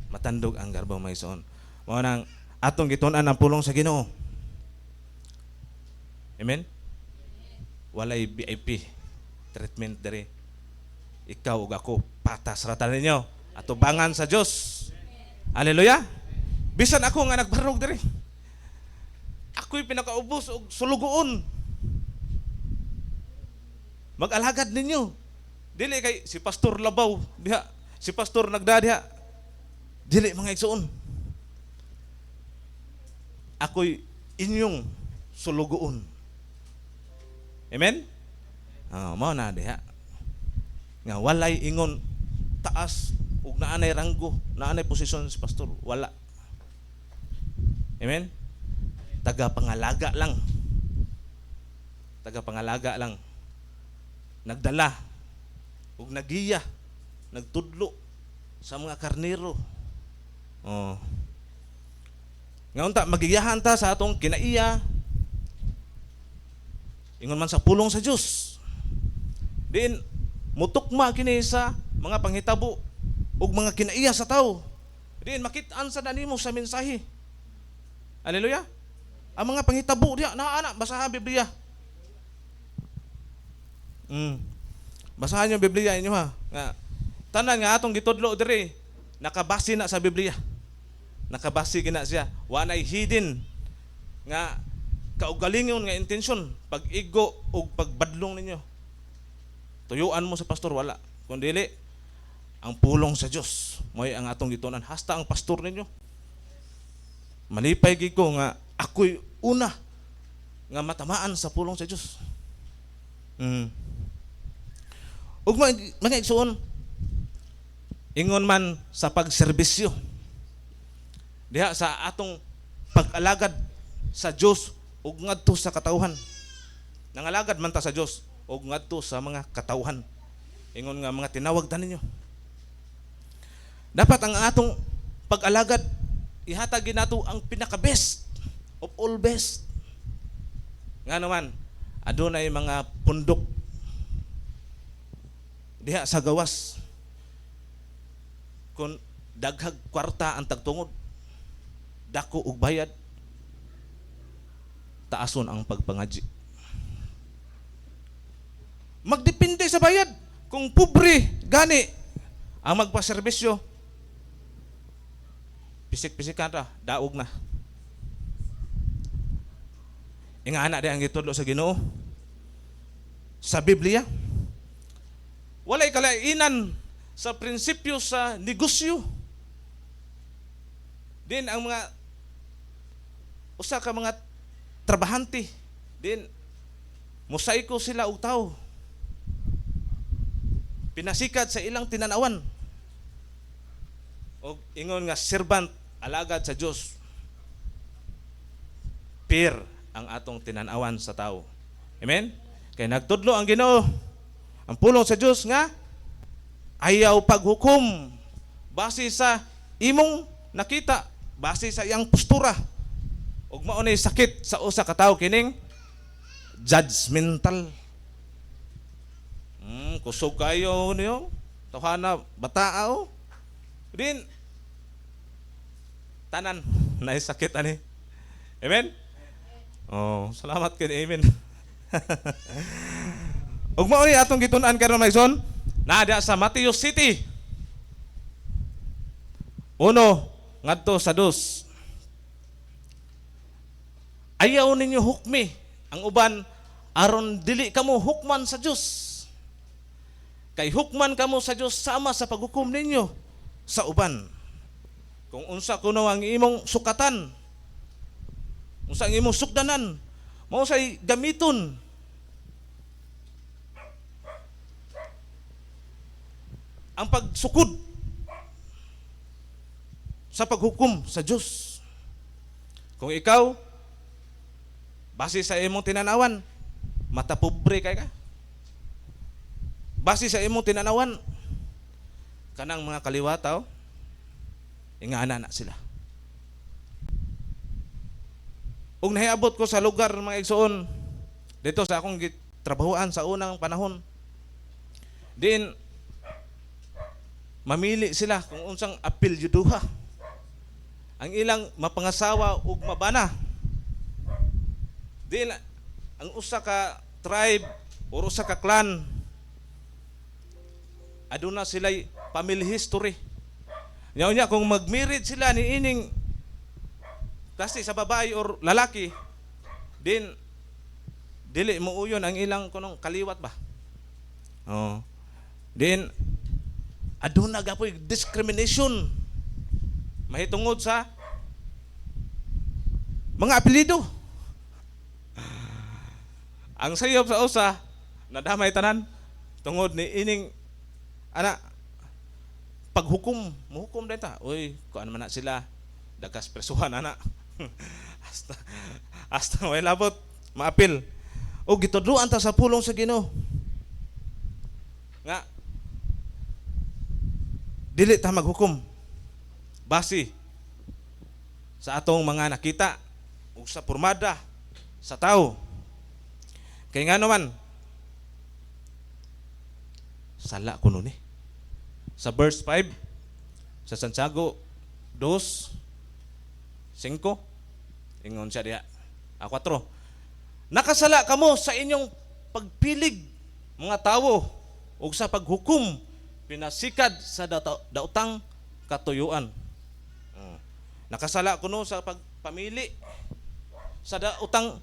Matandog ang garbo may son. Mao nang atong gitun-an ang pulong sa Ginoo. Amen. Walay VIP treatment diri. Ikaw ug ako patas ra ta ninyo atubangan sa Dios. Hallelujah. Bisan ako nga nagbarog diri. Ako'y pinakaubos og sulugoon. Mag-alagad ninyo. Dili kay si Pastor Labaw diha, si Pastor nagdadiha. Dili mga igsoon. Ako'y inyong sulugoon. Amen? Mao na diha. Nga walay ingon taas ug naanay ranggo, naanay posisyon si pastor, wala. Amen? Taga-pangalaga lang. Taga-pangalaga lang. Nagdala ug nagiya, nagtudlo sa mga karnero. Oh. Nga unta magiyahan ta sa atong kinaiya. Ingon man sa pulong sa Dios. Din mutukma kini sa mga panghitabo ug mga kinaiya sa tao. Din makit-an sa danimo sa mensahe. Hallelujah. Ang mga panghitabo diha naa na basahan Biblia. Basahan niyo Biblia inyo ha. Nga tanan nga atong gitudlo diri nakabase na sa Biblia. Nakabase gina siya. Wa nay hidden nga kaugalingon nga intensyon pag-igo o pagbadlong ninyo. Tuyuan mo sa pastor wala. Kundili ang pulong sa Dios mo'y ang atong gitunan hasta ang pastor ninyo. Malipay gid ko nga ako'y una nga matamaan sa pulong sa Dios. Ug mga igsoon, ingon man sa pagserbisyo diha sa atong pag-alagad sa Dios ug ngadto sa katawhan. Nangalagad man ta sa Dios ug ngadto sa mga katawhan. Ingon nga mga tinawag ta ninyo. Dapat ang atong pag-alagad ihatag ginato ang pinaka-best of all best. Nga naman, adunay mga pundok diha sa gawas. Kung daghag kwarta ang tagtungod, dako og bayad, taason ang pagpangadji. Magdepende sa bayad. Kung pobre gani ang magpaserbisyo, pisik-pisikan ra, daog na. Ingana di ang gitudlo sa Ginoo sa Biblia. Walay kalainan sa prinsipyo sa negosyo. Din ang mga usa ka mga trabahante, din mosaiko sila og tao. Pinasikat sa ilang tinanawan. O ingon nga servant, alagad sa Dios. Peer ang atong tinanawan sa tao. Amen? Kay nagtudlo ang Ginoo, ang pulong sa Dios nga ayaw paghukom base sa imong nakita, base sa iyang postura. Ug mao nay sakit sa usa ka tawo kining judgmental. Kusog kayo niyo, tawhana batao. Din tanan na sakit ani. Amen. Oh, salamat kay amen. Ug mao ni atong gitun-an karon mga igsoon, nada sa Matthew City. 1 ngadto sa 2. Ayaw ninyo hukmi ang uban aron dili kamo hukman sa Dios. Kay hukman kamo sa Dios sama sa paghukom ninyo sa uban. Kung unsa kuno ang imong sukatan, unsa ang imong sukdanan, mao say gamiton. Ang pagsukod sa paghukom sa Dios. Kung ikaw base sa imong tinanawan, mata pobre kay ka. Base sa imong tinanawan, kanang mga kaliwataw, ingana na sila. Ug nahiabot ko sa lugar mga igsoon dito sa akong trabahoan sa unang panahon. Din mamili sila kung unsang apil yuduha. Ang ilang mapangasawa ug mabana. Din ang usa ka tribe o usa ka clan aduna sila'y family history. Nya kung mag-married sila ni ining kasi sa babae or lalaki, din dili mo uyon ang ilang kunong kaliwat ba. Oh. Din aduna gapoy discrimination mahitungod sa mga apelyido. Ang sayop sa usa nadamay tanan tungod ni ining ana paghukom, muhukom din ta. Uy, kuan man na sila dagas presuhan ana. hasta way labot maapil. O gitudloan ta sa pulong sa Ginoo. Nga dili ta maghukom base sa atong mga nakita ug sa pormada sa tao. Kay nga naman sala kuno ni sa verse 5 sa Santiago 2:5 ingon siya diha 4. Nakasala kamo sa inyong pagpilig mga tawo ug sa paghukom pinasikad sa daotang katuyuan. Nakasala kuno sa pagpamili sa daotang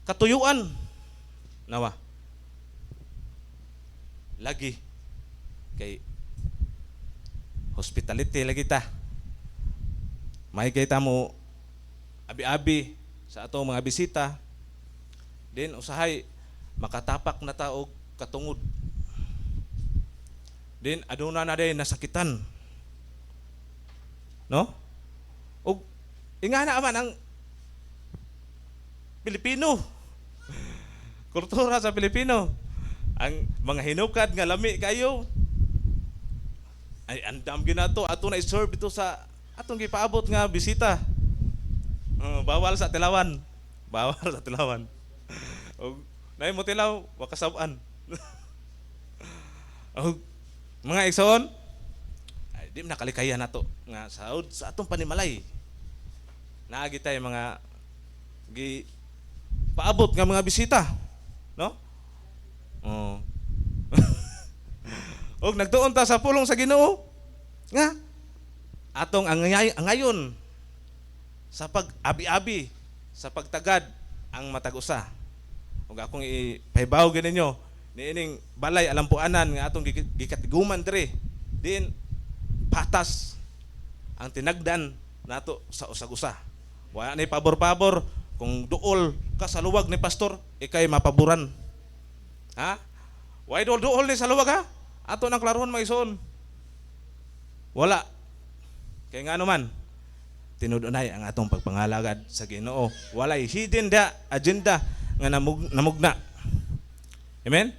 katuyuan. Nawa lagi kay hospitality lagi ta. May kita mo abi-abi sa atong mga bisita. Din usahay makatapak na ta og katungod. Din aduna na day nasakitan. No? Og ingana man ang Pilipino. Kultura sa Pilipino. Ang mga hinukad nga lami kayo. Ay andam ginato ato na i-serve ito sa atong gipaabot nga bisita. Bawal sa tilawan. Bawal sa tilawan. Og nay mo tilaw wa kasab-an. Og mga igsoon, ay di man nakalikaya nato nga saud sa atong panimalay. Naagi tay mga gi paabot nga mga bisita, no? Oh. Og nagtuon ta sa pulong sa Ginoo nga atong angayon sa pag-abi-abi sa pagtagad ang matag-usa. Ug akong ipahibaw ganinyo niining balay alampuanan nga atong gikatiguman diri diin patas ang tinagdan nato sa usag-usa. Wala ni pabor-pabor kung duol ka sa luwag ni pastor ikay mapaboran. Ha? Why duol ni sa luwag ha? Ato nang klaron maison. Wala. Kay nga naman tinudunay ang atong pagpangalagad sa Ginoo. Walay hidden agenda nga namugna. Amen?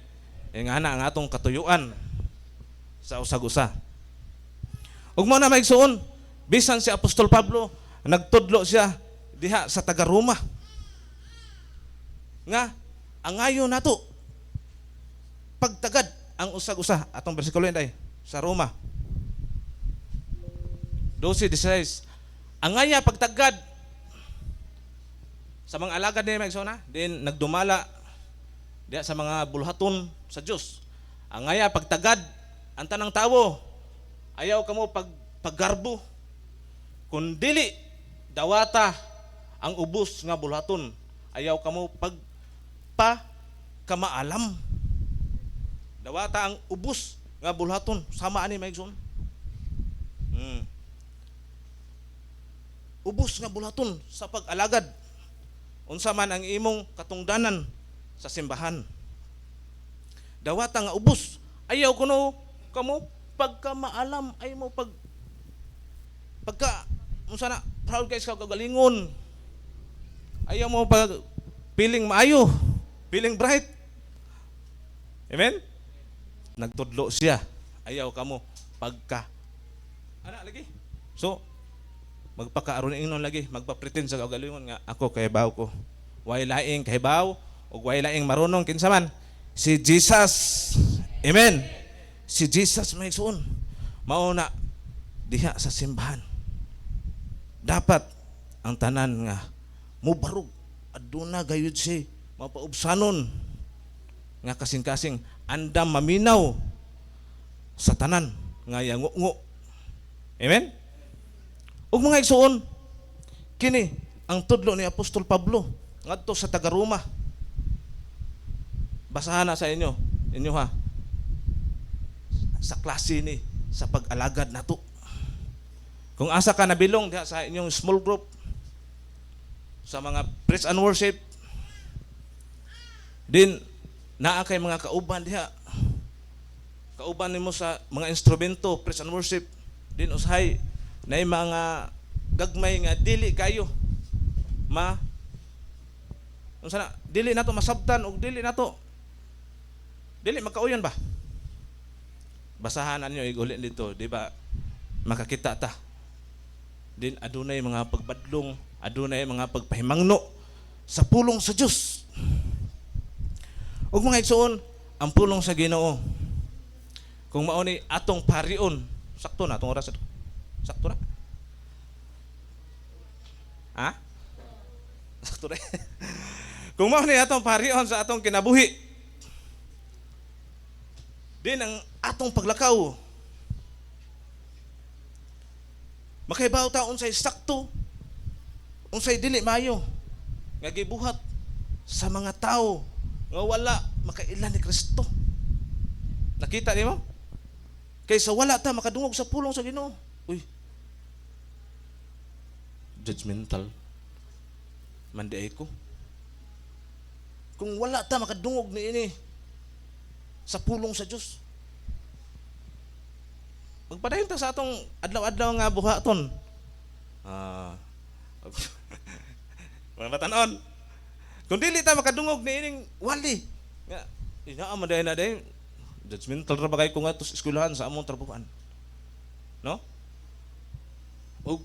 Nga na ang atong katuyuan sa usag-usa. Ug mo na maigsuon, bisan si Apostol Pablo nagtudlo siya diha sa taga Roma. Nga angayo nato pagtagad ang usag-usa atong bersikulo inday sa Roma 12:16. Angaya pagtagad sa mga alagad ni Magsona, din nagdumala diya sa mga bulhaton sa Dios. Angaya pagtagad ang tanang tawo, ayaw kamo paggarbo. Kun dili dawata ang ubos nga bulhaton, ayaw kamo kamaalam. Dawata ang ubos nga bulhaton, sama ani Maigson. Ubos nga bulhaton sa pag-alagad. Unsa man ang imong katungdanan sa simbahan. Dawata nga ubos, ayaw kuno kamo pagkamaalam, ay mo pagka unsa na proud guys ka kagalingon. Ayaw mo pag feeling maayo, feeling bright. Amen? Nagtudlo siya. Ayaw kamo pagka ana lagi. So magpakaaron ingnon lagi, magpa-pretend sa kagalingon nga ako kahibaw ko. Way laing kahibaw ug way laing marunong kinsa man si Jesus. Amen. Si Jesus may suon. Mao na diha sa simbahan. Dapat ang tanan nga mubarog aduna gayud si mapaubsanon nga kasing-kasing andam maminaw sa tanan nga yangungo. Amen. Ug mga igsuon, kini ang tudlo ni Apostol Pablo ngadto sa taga Roma. Basahan na sa inyo ha. Sa klase ni sa pag-alagad nato. Kung asa ka nabilong diha sa inyong small group, sa mga praise and worship, din naa kay mga kauban diha. Kauban nimo sa mga instrumento, praise and worship, din usahay na mga gagmay nga dili kayo unsa na dili nato masabtan og dili makauyon ba. Basahan ninyo iguli dito, di ba? Makakita ta din adunay mga pagbadlong, adunay mga pagpahimangno sa pulong sa Dios. Ug mga igsoon, ang pulong sa Ginoo kung mao ni atong parion, sakto na atong oras. Sakto na. Ha? Sakto na. Kung mao ni atong parion sa atong kinabuhi, din ang atong paglakaw. Makaibaw ta unsay sakto, unsay dili maayo nga gibuhat sa mga tao nga wala makailan ni Kristo. Nakita nimo? Kaysa wala ta makadungog sa pulong sa Ginoo. Uy, judgmental manday ko. Kung wala ta makadungog ni ini sa pulong sa Dios, magpadayon ta sa atong adlaw-adlaw nga buhaton. Ah. Mga batanon. Kung dili ta makadungog ni ining wali nga ina man na day judgmental ra bagay ko nga sa eskwelahan sa among trabahoan. No? Ug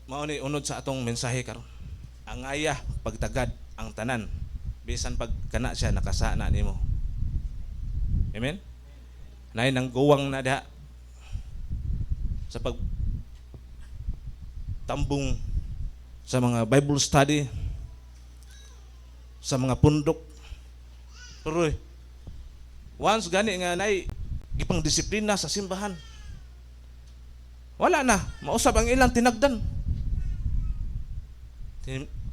mao ni unod sa atong mensahe karon. Ang aya pagtagad ang tanan bisan pag kana siya nakasana nimo. Amen. Nay nang guwang na diha sa pag tambong sa mga Bible study sa mga pundok. Pero once gani nga nay gipang disiplina sa simbahan, wala na, mausap ang ilang tinagdan.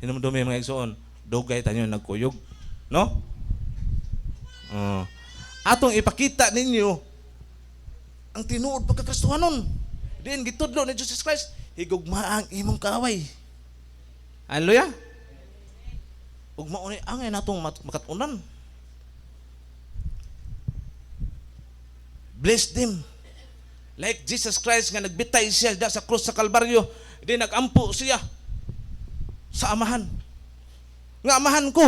Hinumdumi mga igsoon, dugay tanyo nagkuyog, no? Atong ipakita ninyo ang tinuod pagkakristohanon. Diin gitudlo ni Jesus Christ, higugma ang imong kaaway. Hallelujah. Ug mao ni angay natong makatunan. Bless them. Like Jesus Christ nga nagbitay siya sa krus sa Kalbaryo, di nagampo siya sa amahan. Nga amahan ko,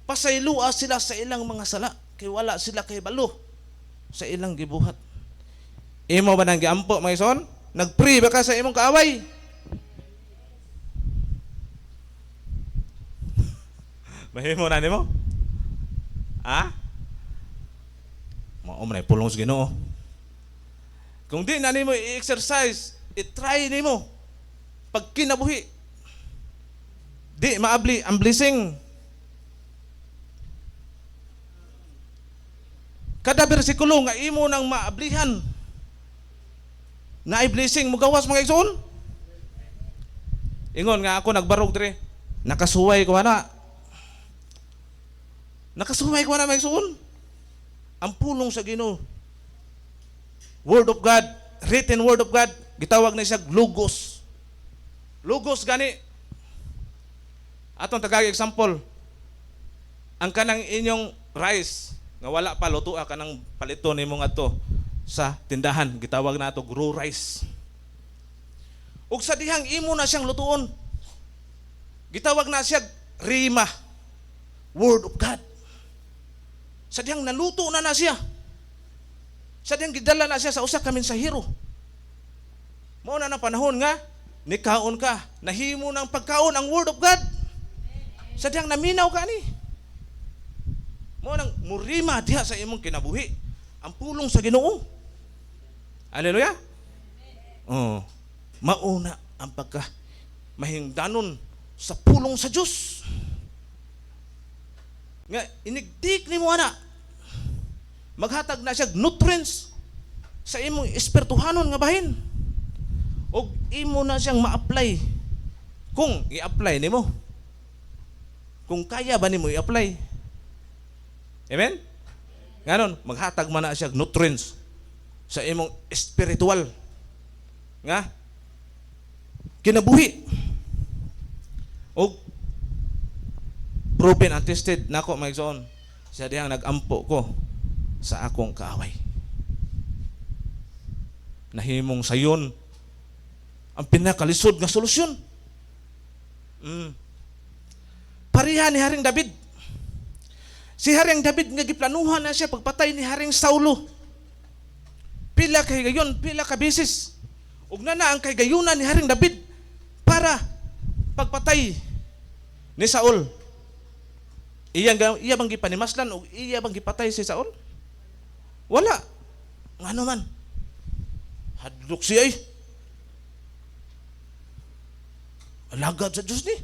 pasaylua sila sa ilang mga sala, kay wala sila kay balo sa ilang gibuhat. Imo ba nang giampo, mga ison? Nagpray ba ka sa imong kaaway? Mahimo na nimo? Ha? Mao man ay pulong sa Ginoo. Kung di na nimo i-exercise, i-try nimo pag kinabuhi. Di maabli ang blessing. Kada bersikulo nga imo nang maablihan na i-blessing mo gawas mga igsoon. Ingon nga ako nagbarog dire, nakasuway ko na. Nakasuway ko na mga igsoon. Ang pulong sa Ginoo, Word of God, written Word of God, gitawag na siya logos. Logos gani. Atong tagag example, ang kanang inyong rice nga wala pa luto ka nang palito nimo ngadto sa tindahan, gitawag nato grow rice. Ug sa dihang imo na siyang lutuon, gitawag na siya rima, Word of God. Sa diyang naluto na siya. Sa diyang gidala na siya sa usa ka mensahero. Mao na panahon nga nikaon ka, nahimo ng pagkaon ang Word of God. Sa diyang naminaw ka ni. Mao nang murima diha sa imong kinabuhi ang pulong sa Ginoo. Hallelujah. Oh, mauna ang pagka mahingdanon sa pulong sa Dios. Nga inigdik nimo ana, maghatag na siya nutrients sa imong espirituhanon nga bahin. Og imo na siyang ma-apply kung i-apply nimo. Kung kaya ba nimo i-apply. Amen? Nganon, maghatag man na siya nutrients sa imong espiritual nga kinabuhi. Og proven and tested nako mga igsoon, siya diyang nagampo ko sa akong kaaway. Nahimong sayon ang pinakalisod nga solusyon. Pariha ni Haring David. Si Haring David nga giplanuhan na siya pagpatay ni Haring Saulo. Pila kay gayon, pila ka beses. Ug na ang kay gayunan ni Haring David para pagpatay ni Saul. Iya bang gipanimaslan o iya bang gipatay si Saul? Wala. Ngano man? Hadlok siya eh. Alagad sa Diyos ni.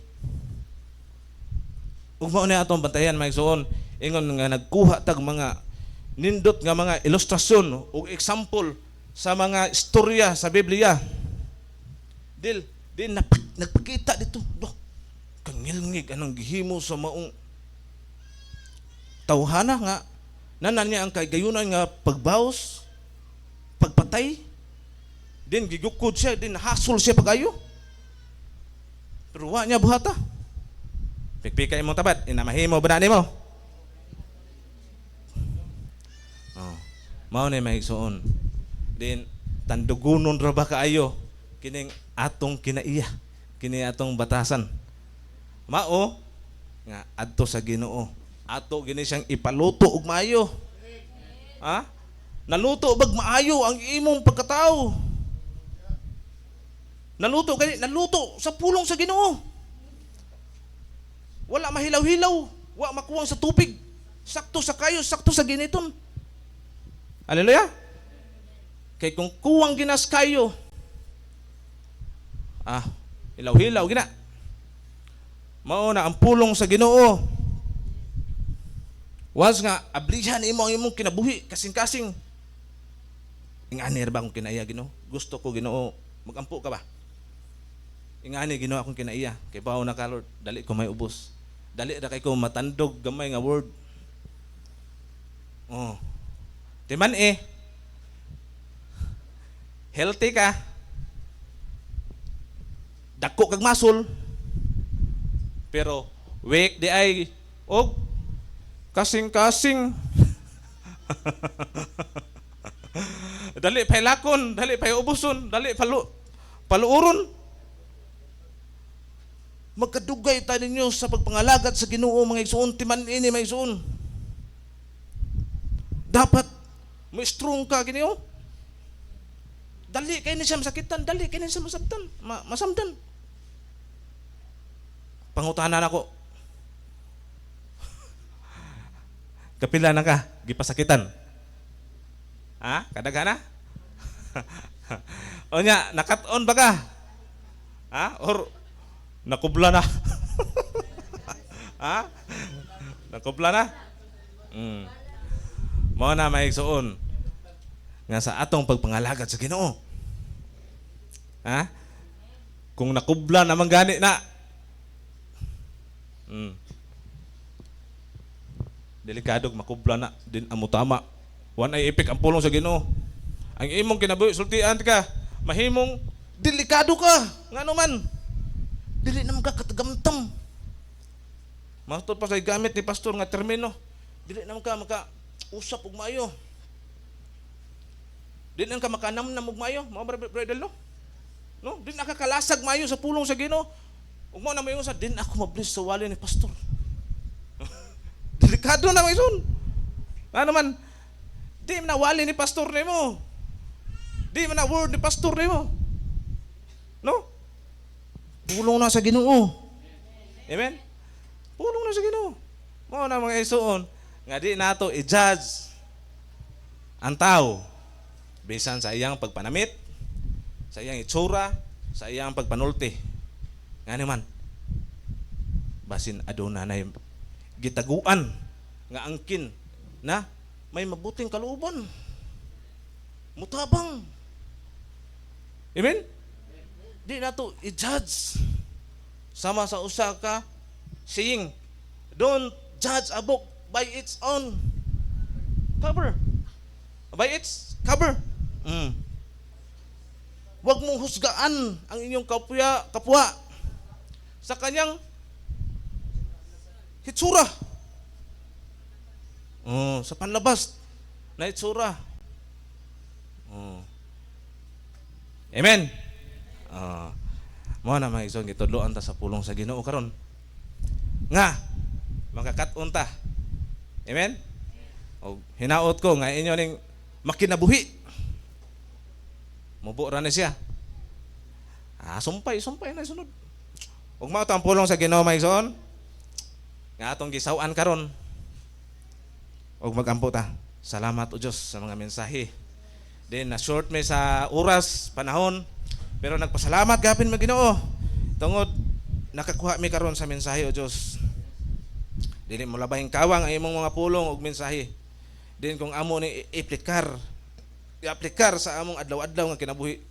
Ug mao na atong bantayan mga igsoon, ingon nga nagkuha tag mga nindot nga mga ilustrasyon o example sa mga istorya sa Biblia. Dil nagpakita dito. Kangilngig anong gihimo sa maong tawhana nga nanan niya ang kagayunan nga pagbaos, pagpatay, din gigukod siya, din hasol siya pagayo. Pero wa niya buhata. Pikpika imong tabad, inamahimo ba na nimo? Mao ni mahigsoon. Din tandugunon ra ba kaayo kining atong kinaiya, kini atong batasan. Mao nga adto sa Ginoo. Ato gini siyang ipaluto og maayo. Ha? Naluto bag maayo ang imong pagkatao. Naluto sa pulong sa Ginoo. Wala mahilaw-hilaw, wa makuwang sa tubig. Sakto sa kayo, sakto sa giniton. Hallelujah. Kay kung kuwang ginas kayo, hilaw-hilaw gina. Mao na ang pulong sa Ginoo. Was nga ablihan imo ang imong kinabuhi kasing-kasing. Ingani ra ba akong kinaiya Ginoo? Gusto ko Ginoo, magampo ka ba? Ingani Ginoo akong kinaiya. Kay bawo na ka Lord, dali ko may ubos. Dali ra kay ko matandog gamay nga word. Oh. Timan healthy ka. Dako kag masul. Pero weak di ay og kasing-kasing. Dali pay lakon, dali pay ubuson, dali paluuron. Magkadugay ta ninyo sa pagpangalagat sa Ginoo mga igsoon, timan ini mga igsoon. Dapat mo strong ka Ginoo. Dali kay ni siya masakitan, dali kay ni siya masabtan, masamdan. Pangutanan ako. Kapila na ka, gipasakitan. Ha? Kadaga na? O nya, nakat-on ba ka? Ha? Or nakubla na? Ha? Nakubla na? Mao na may igsoon nga sa atong pagpangalagat sa Ginoo. Ha? Kung nakubla naman gani na. Delikadog makubla na din amo tama. Wan ay ipik ang pulong sa Ginoo. Ang imong kinabuhi sultian ka, mahimong delikado ka. Ngano man? Dili naman ka katagamtam. Matod pa sa gamit ni pastor nga termino. Dili naman ka maka-usap og maayo. Dili naman ka makanamnam og maayo, mga brother no? No, dili nakakalasag maayo sa pulong sa Ginoo. Ug mo na mayon sa din ako mabliss sa wali ni pastor. Delikado na mga isun. Ano man, di man na wali ni pastor nimo. Di man na word ni pastor nimo. No? Pulong na sa Ginoo. Amen? Pulong na sa Ginoo. Mo na mga isuon nga di nato i-judge ang tao bisan sa iyang pagpanamit, sa iyang itsura, sa iyang pagpanulti. Nga naman, basin aduna na gitaguan nga angkin na may mabuting kalooban. Mutabang. Amen? Di na to i-judge. Sama sa usa ka saying, don't judge a book by its own cover. By its cover. Huwag mong husgaan ang inyong kapwa sa kanyang hitsura. Sa panlabas na hitsura. Amen. Mo na mga igsoon gitudloan ta sa pulong sa Ginoo karon. Nga makakat-on ta. Amen. Og hinaot ko nga inyo ning makinabuhi. Mubo ra na siya. Sumpay na sunod. Ug mao ta ang pulong sa Ginoo mga igsoon. Nga atong gisaw-an karon. Og magampo ta. Salamat o Dios sa mga mensahe. Then na short me sa oras, panahon, pero nagpasalamat gapin mga Ginoo. Tungod nakakuha mi karon sa mensahe o Dios. Dili mo labahing kawang ang imong mga pulong og mensahe. Then kung amo ni i-aplikar sa among adlaw-adlaw nga kinabuhi.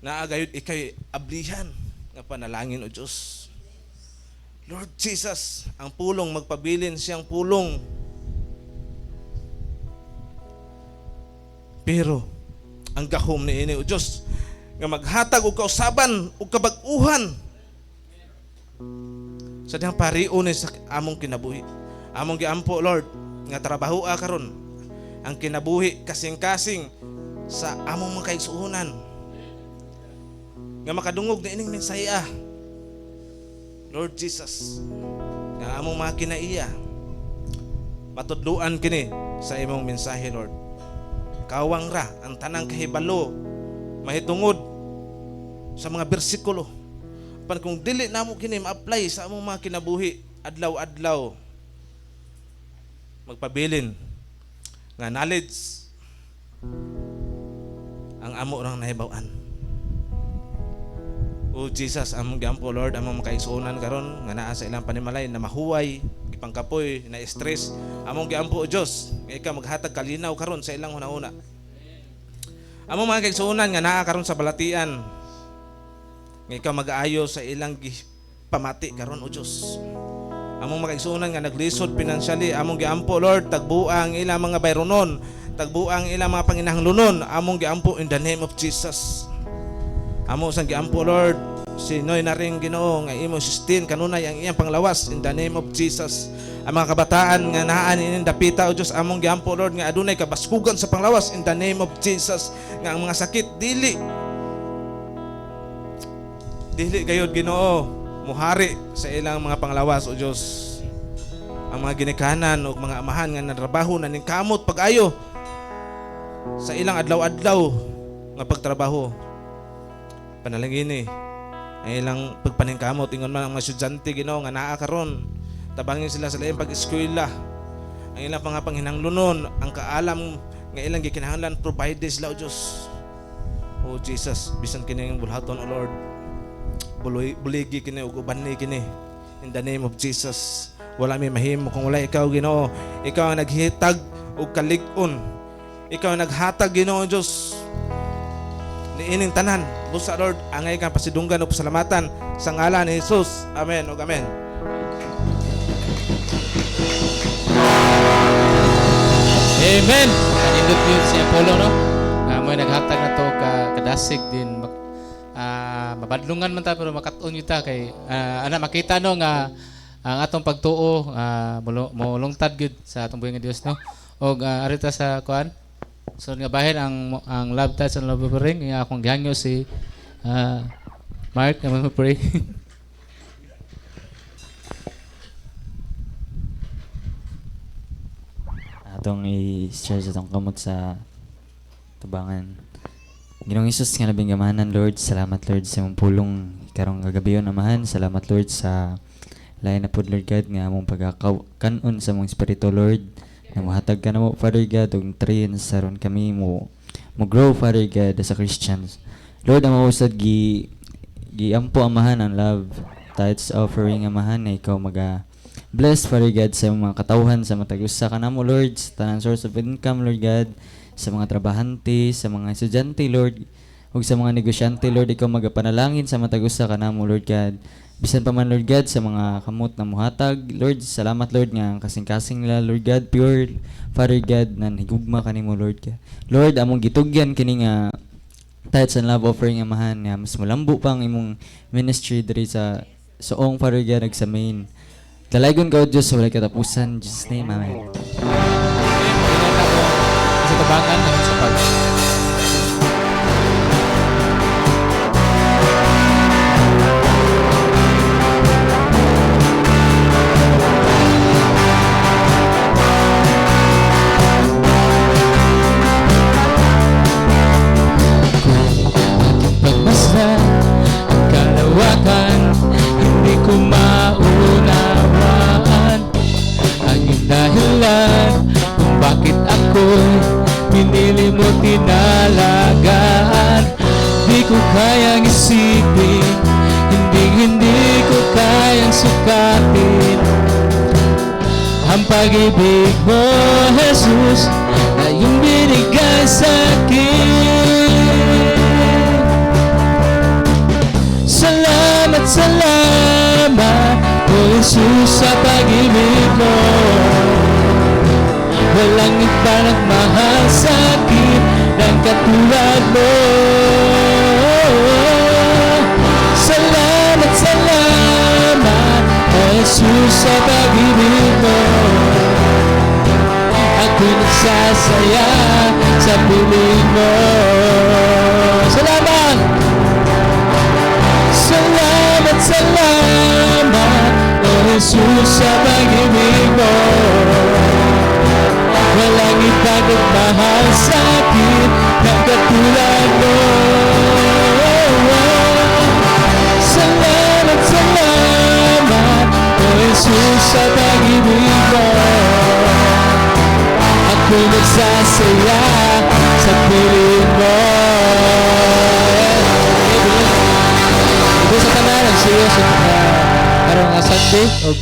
Naagayod ikay ablihan nga panalangin o Dios. Lord Jesus, ang pulong magpabilin siyang pulong. Pero ang gahom ni ini o Dios nga maghatag og kausaban og kabag-uhan sa dihang pariun sa among kinabuhi. Among giampo Lord nga trabaho karon ang kinabuhi kasing-kasing sa among mga kaigsuonan nga makadungog na ining mensaya. Lord Jesus, nga among mga kinaiya matudluan kini sa imong mensahe, Lord. Kawang ra ang tanang kahibalo mahitungod sa mga bersikulo. Pan kung dili namo kini ma-apply sa among mga kinabuhi adlaw-adlaw, magpabilin nga knowledge ang amo rang nahibaw-an. O Jesus, among giampo Lord, among makaigsuonan karon nga naa sa ilang panimalay na mahuway, gipangkapoy, na stress, among giampo o Dios, nga ikaw maghatag kalinaw karon sa ilang hunahuna. Among mga kaigsuonan nga naa karon sa balatian, nga ikaw mag-aayo sa ilang pamati karon o Dios. Among mga kaigsuonan nga naglisod financially, among giampo Lord, tagbuang ilang mga bayronon, tagbuang ilang mga panginahanglunon, among giampo in the name of Jesus. Amo sang giampo Lord, si Noy na ring Ginoo nga imo sustain kanunay ang iyang panglawas in the name of Jesus. Ang mga kabataan nga naan ining dapita o Dios, among giampo Lord nga adunay kabaskugan sa panglawas in the name of Jesus. Nga ang mga sakit dili gayud Ginoo muhari sa ilang mga panglawas o Dios. Ang mga ginikanan o mga amahan nga natrabaho na ning kamot pag-ayo sa ilang adlaw-adlaw nga pagtrabaho, panalangin ang ilang pagpaningkamot ingon man ang mga estudyante Ginoo nga naa karon, tabangin sila sa ilang pag-eskwela, ang ilang mga panghinanglunon, ang kaalam nga ilang gikinahanglan provide sila o Dios. O Jesus, bisan kini ang bulhaton o Lord, buligi kini ug uban ni kini in the name of Jesus. Wala may mahimo kung wala ikaw Ginoo. Ikaw ang naghitag og kalig-on, ikaw ang naghatag Ginoo Dios ining tanan. Busa Lord, angay kang pasidunggan o pasalamatan sa ngalan ni Jesus. Amen o amen. Amen. Kanindot yun si Apollo, no? May naghatag na to kadasig din. Mabadlungan man ta pero makatun yun ta kay makita no nga ang atong pagtuo molungtad gud sa atong buhing nga Dios, no? Og arita sa kuan so nga bahin ang love touch and love offering nga akong gihangyo si Mark nga mag-pray. Atong i-share sa atong kamot sa tubangan. Ginoong Hesus nga labing gamahanan Lord, salamat Lord sa imong pulong karong kagabiyon amahan. Salamat Lord sa lain na pud Lord God nga among pagakanon sa among espiritu Lord. Na mohatag ka na mo, Father God, og train sa ron kami mo grow, Father God, as a Christians. Lord, ang mausad giampo amahan ang love tithes offering amahan na ikaw bless, Father God, sa mga katawhan, sa matag-usa ka na mo, Lord, sa tanang source of income, Lord God, sa mga trabahante, sa mga estudyante, Lord, ug sa mga negosyante, Lord, ikaw magapanalangin sa matag-usa ka na mo, Lord God. Bisan pa man, Lord God, sa mga kamot na muhatag, Lord, salamat, Lord, nga ang kasing-kasing nila, Lord God, pure, Father God, na higugma ka mo, Lord God. Lord, among gitugyan kini nga tithes and love offering amahan, nga mas malambo pa ang imong ministry diri sa soong, Father God, sa main. Dalaygon ka, O Diyos, sa walay katapusan. In Jesus' name, Amen. Sa tabangan sa pag tinalagaan. Di ko kayang isipin, hindi ko kayang sukatin ang pag-ibig mo, Jesus, na iyong binigay sa akin. Salamat, salamat, O Jesus, sa pag-ibig mo. Walang iba nagmahal sa akin ng katulad mo. Salamat, salamat, O Jesus, sa pag-ibig mo. Ako'y nagsasaya sa piling mo. salamat, O Jesus, sa pag-ibig mo. Walang ibang nagmahal sa akin na katulad mo. Salamat, salamat, O Jesus, sa pag-ibig mo. Ako'y nagsasaya sa piling mo. Ito sa tanan ang seryoso na karong Sunday o